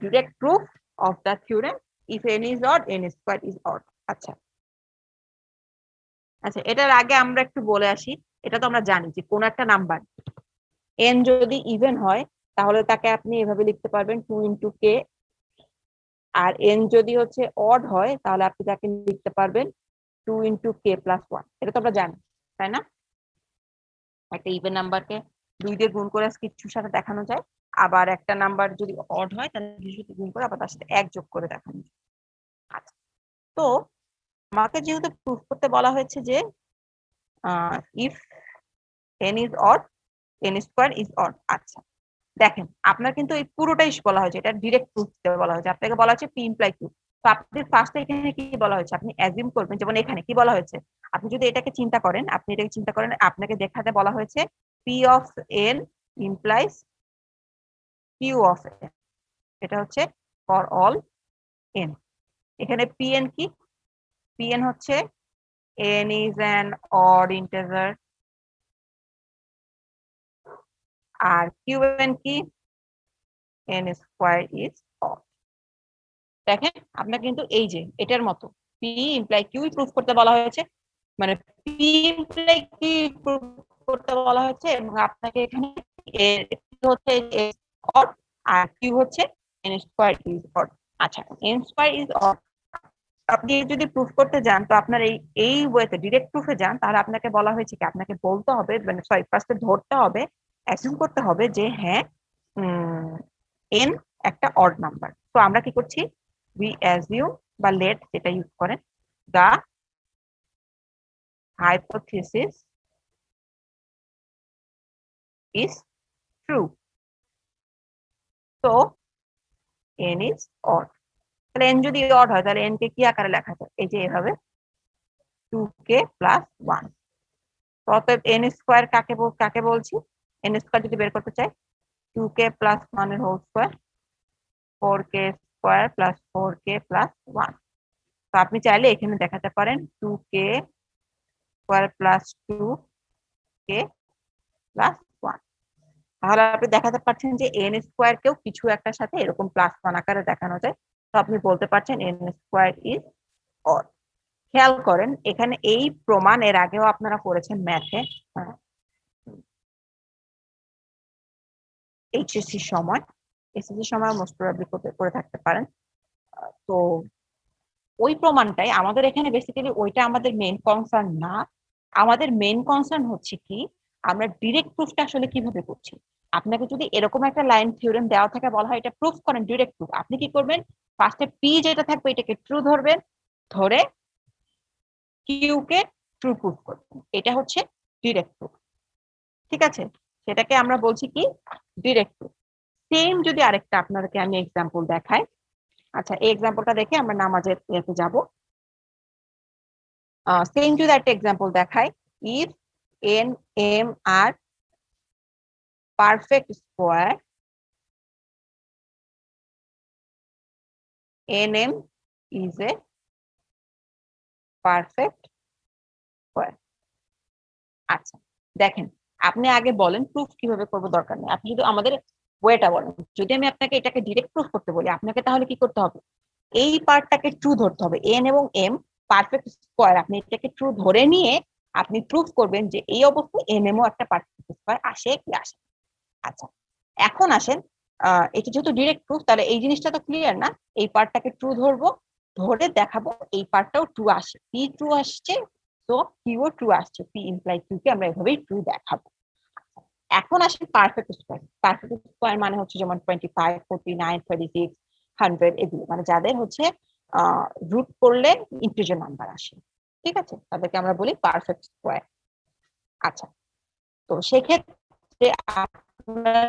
Speaker 1: direct proof of the theorem if n is odd, n square is odd। আচ্ছা আচ্ছা, এটার আগে আমরা একটু বলে আসি, এটা তো আমরা জানি যে কোন একটা নাম্বার n যদি ইভেন হয় তাহলে তাকে আপনি এভাবে লিখতে পারবেন 2 ইন্টু কে, আর n যদি হচ্ছে অড হয় তাহলে আপনি তাকে লিখতে পারবেন 2 ইন্টু কে প্লাস 1। এটা তো আমরা জানি, তাই না? একটা ইভেন নাম্বারকে 2 দিয়ে গুণ করে কিছুর সাথে দেখানো যায়, আবার একটা নাম্বার যদি অড হয় তাহলে কিছু গুণ করে আবার তার সাথে 1 যোগ করে দেখানো যায়। আচ্ছা, তো আমাকে যেহেতু প্রুফ করতে বলা হয়েছে যে if n is odd n square is odd। আচ্ছা, দেখেন আপনার কিন্তু এই পুরোটাই বলা হয়েছে, এটা ডিরেক্ট প্রুফ দিতে বলা হয়েছে, আপনাকে বলা হচ্ছে p ইমপ্লাই q। তো আপনি ফার্স্টে এখানে কি বলা হয়েছে, আপনি অ্যাজিউম করবেন, যেমন এখানে কি বলা হয়েছে, আপনি যদি এটাকে চিন্তা করেন, আপনাকে দেখাতে বলা হয়েছে p of n implies q of n, এটা হচ্ছে ফর অল n। এখানে pn কি, pn হচ্ছে n is an odd integer, আর qn কি, n square is odd। দেখেন আপনার কিন্তু এই যে এটার মতো p ইমপ্লাই q প্রুফ করতে বলা হয়েছে, মানে p ইমপ্লাই q প্রুফ করতে বলা হয়েছে, এবং আপনাকে এখানে হচ্ছে odd আর q হচ্ছে n square is odd। আচ্ছা, n square is odd আপনি যদি প্রুফ করতে যান, তো আপনার এই ওয়েতে ডিরেক্ট প্রুফে যান, তাহলে আপনাকে বলা হয়েছে কি, আপনাকে বলতে হবে, মানে সরি ফার্স্টে ধরতে হবে, অ্যাসিউম করতে হবে যে হ্যাঁ n একটা অড নাম্বার। তো আমরা কি করছি, we assume বা let যেটা ইউজ করেন, the hypothesis is true, so n is odd। তাহলে n যদি অড হয় তাহলে n কে কি আকারে লেখা যায়, এই যে এভাবে 2k plus 1। অতএব n স্কয়ার কাকে বলছি, n স্কয়ার যদি বের করতে চাই 2k plus 1 এর whole square, 4k square plus 4k plus 1। তো আপনি চাইলে এখানে দেখাতে পারেন 2k square plus 2k plus 1। তাহলে আপনি দেখাতে পারছেন যে n স্কয়ার কেও কিছু একটার সাথে এরকম প্লাস 1 আকারে দেখানো যায়। তো আপনি বলতে পারছেন n স্কয়ার ইজ অড। খেয়াল করেন এখানে এই প্রমাণ এর আগেও আপনারা করেছেন ম্যাথে, এইচএসসি সময়, এসএসসি সময় মোস্ট প্রবাবলি করে থাকতে পারেন। তো ওই প্রমাণটাই আমাদের এখানে বেসিক্যালি ওইটা আমাদের মেইন কনসার্ন না। আমাদের মেইন কনসার্ন হচ্ছে কি, আমরা ডিরেক্ট প্রুফটা আসলে কিভাবে করছি। আপনাকে যদি এরকম একটা লাইন থিওরেম দেওয়া থাকে, বলা হয় এটা প্রুফ করেন, ডিরেক্ট প্রুফ, আপনি কি করবেন, ফার্স্টে পি যেটা থাকবে এটাকে ট্রু ধরবেন, ধরে কিউ কে ট্রু প্রুফ করবেন, এটা হচ্ছে ডিরেক্ট প্রুফ। ঠিক আছে, সেটাকে আমরা বলছি কি ডিরেক্ট প্রুফ। সেম যদি আরেকটা আপনাদেরকে আমি এক্সাম্পল দেখাই। আচ্ছা, এই এক্সাম্পলটা দেখে আমরা নামাজের ইয়েতে যাব। সেম যদি একটা এক্সাম্পল দেখাই, ইফ n m আর perfect square, nm is a perfect square। আচ্ছা, দেখেন আপনি আগে বলেন প্রুফ কিভাবে করবো, দরকার নেই, আপনি যদি আমাদের ওয়েটা বলেন। যদি আমি আপনাকে এটাকে ডিরেক্ট প্রুফ করতে বলি, আপনাকে তাহলে কি করতে হবে, এই পার্টটাকে ট্রু ধরতে হবে, n এবং m পারফেক্ট স্কোয়ার, আপনি এটাকে ট্রু ধরে নিয়ে আপনি প্রুফ করবেন যে এই অবস্থায় nm ও একটা পারফেক্ট স্কোয়ার আসে কি আসে। আচ্ছা, এখন আসেন, এটা যেহেতু ডিরেক্ট প্রুফ, তাহলে এই জিনিসটা তো ক্লিয়ার না, এই পার্টটাকে ট্রু ধরবো, ধরে দেখাবো এই পার্টটাও ট্রু আসে, পি ট্রু আসছে, তো কিউ ও ট্রু আসছে, পি ইমপ্লাই কিউ কে আমরা এভাবেই ট্রু দেখাবো। এখন আসেন পারফেক্ট স্কোয়ার। পারফেক্ট স্কোয়ার মানে হচ্ছে যেমন 25, 49, 36, 100 এগুলো, মানে যাদের হচ্ছে রুট করলে ইন্টিজার নাম্বার আসে, ঠিক আছে, তাদেরকে আমরা বলি পারফেক্ট স্কোয়ার। আচ্ছা, তো সেক্ষেত্রে আপনার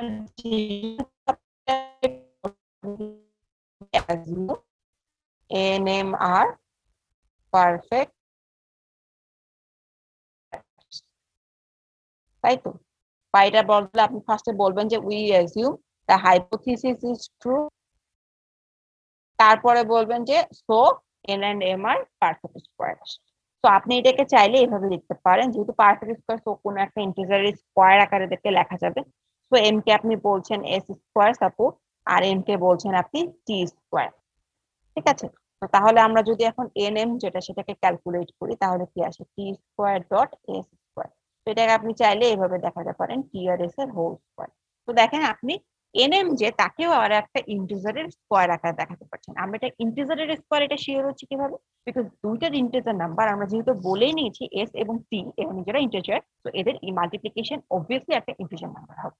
Speaker 1: nm are perfect, তাই তো, পাইটা বললে আপনি ফার্স্টে বলবেন যে we assume the hypothesis is true, তারপরে বলবেন যে so n and m are perfect squares। তো আপনি এটাকে চাইলে এভাবে লিখতে পারেন, যেহেতু পারফেক্ট স্কোয়ার, তো কোনো একটা ইন্টিজারের স্কোয়ার আকারে দেখে লেখা যাবে। তো m কে আপনি বলছেন s স্কোয়ার সাপোজ, আর n কে বলছেন আপনি t স্কোয়ার, ঠিক আছে। তো তাহলে আমরা যদি এখন nm যেটা সেটাকে ক্যালকুলেট করি, তাহলে কি আসে, t square dot s square. তো এটাকে আপনি চাইলে এভাবে দেখাতে পারেন t আর s এর হোল স্কোয়ার। তো দেখেন আপনি nm যে তাকেও আর একটা ইন্টিজারের স্কোয়ার আকারে দেখাতে পারছেন। আমরা এটা ইন্টিজারের স্কোয়ার, এটা শিওর হচ্ছে কিভাবে, বিকজ দুইটার ইন্টিজার নাম্বার আমরা যেহেতু বলেই নিয়েছি s এবং t এবং নিজেরা ইন্টিজার, তো এদের মাল্টিপ্লিকেশন অবভিয়াসলি একটা ইন্টিজার নাম্বার হবে।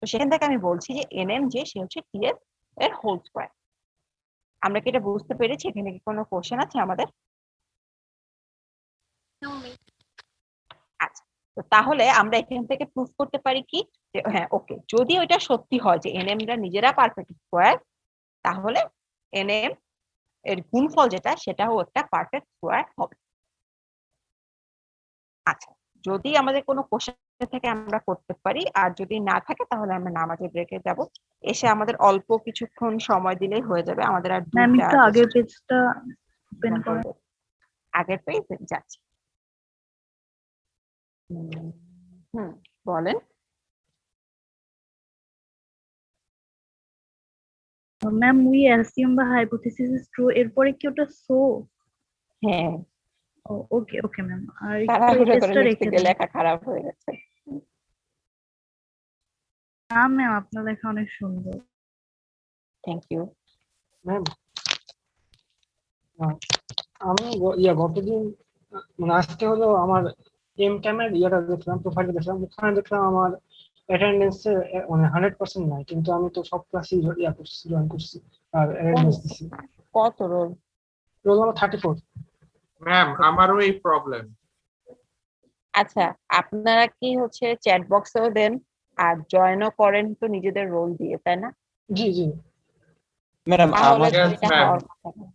Speaker 1: তো সেখান থেকে আমি বলছি যে এনএম যে সে হচ্ছে টিএস এর হোল স্কয়ার। আমরা কি এটা বুঝতে পেরেছি? এখানে কি কোনো কোশ্চেন আছে আমাদের? আচ্ছা, তো তাহলে আমরা এখান থেকে প্রুফ করতে পারি কি যে হ্যাঁ ওকে, যদি ওইটা সত্যি হয় যে এনএম রা নিজেরা পারফেক্ট স্কয়ার, তাহলে এনএম এর গুণফল যেটা সেটাও একটা পারফেক্ট স্কয়ার হবে। আচ্ছা, যদি আমাদের কোনো কোশ্চেন থেকে আমরা করতে পারি, আর যদি না থাকে তাহলে আমরা নামাজের ব্রেকে যাব। এসে আমাদের অল্প কিছুক্ষণ সময় দিলেই হয়ে যাবে। আমাদের আর
Speaker 14: ম্যাম
Speaker 1: দুইটা
Speaker 14: একটু আগের পেজটা ওপেন
Speaker 1: just
Speaker 14: করেন।
Speaker 1: আগের পেজ যাচ্ছে। বলেন।
Speaker 14: ম্যাম উই অ্যাসিউম বা হাইপোথিসিস ইজ ট্রু, এরপরে কি ওটা সো?
Speaker 1: হ্যাঁ,
Speaker 14: ওকে ওকে ম্যাম, আর একটু
Speaker 1: তাড়াহুড়ো করে
Speaker 14: পেজটা
Speaker 1: লিখতে
Speaker 14: রেখে
Speaker 1: গিয়ে
Speaker 14: দেন।
Speaker 1: লেখা খারাপ হয়ে গেছে।
Speaker 14: না ম্যাম, আপনার লেখা অনেক সুন্দর।
Speaker 1: Thank you
Speaker 15: ma'am. আমি গতদিন মানে আজকে হলো আমার এম ক্যামের ইয়েটা দেখলাম, প্রোফাইল দেখলাম, ওখানে দেখলাম আমার অ্যাটেন্ডেন্সে মানে 100% নাই, কিন্তু আমি তো সব ক্লাসই করছি, জয়েন করছি আর অ্যাটেন্ডেন্স দিছি।
Speaker 1: কত রোল?
Speaker 15: রোল আমার 34।
Speaker 16: ম্যাম আমারও এই প্রবলেম।
Speaker 1: আচ্ছা, আপনারা কি হচ্ছে চ্যাট বক্সেও দেন আর জয়েনও করেন তো নিজেদের রোল দিয়ে, তাই না?
Speaker 15: জি জি
Speaker 8: ম্যাডাম
Speaker 1: তাহলে
Speaker 8: আমার
Speaker 1: তো এটা হওয়ার কথা না।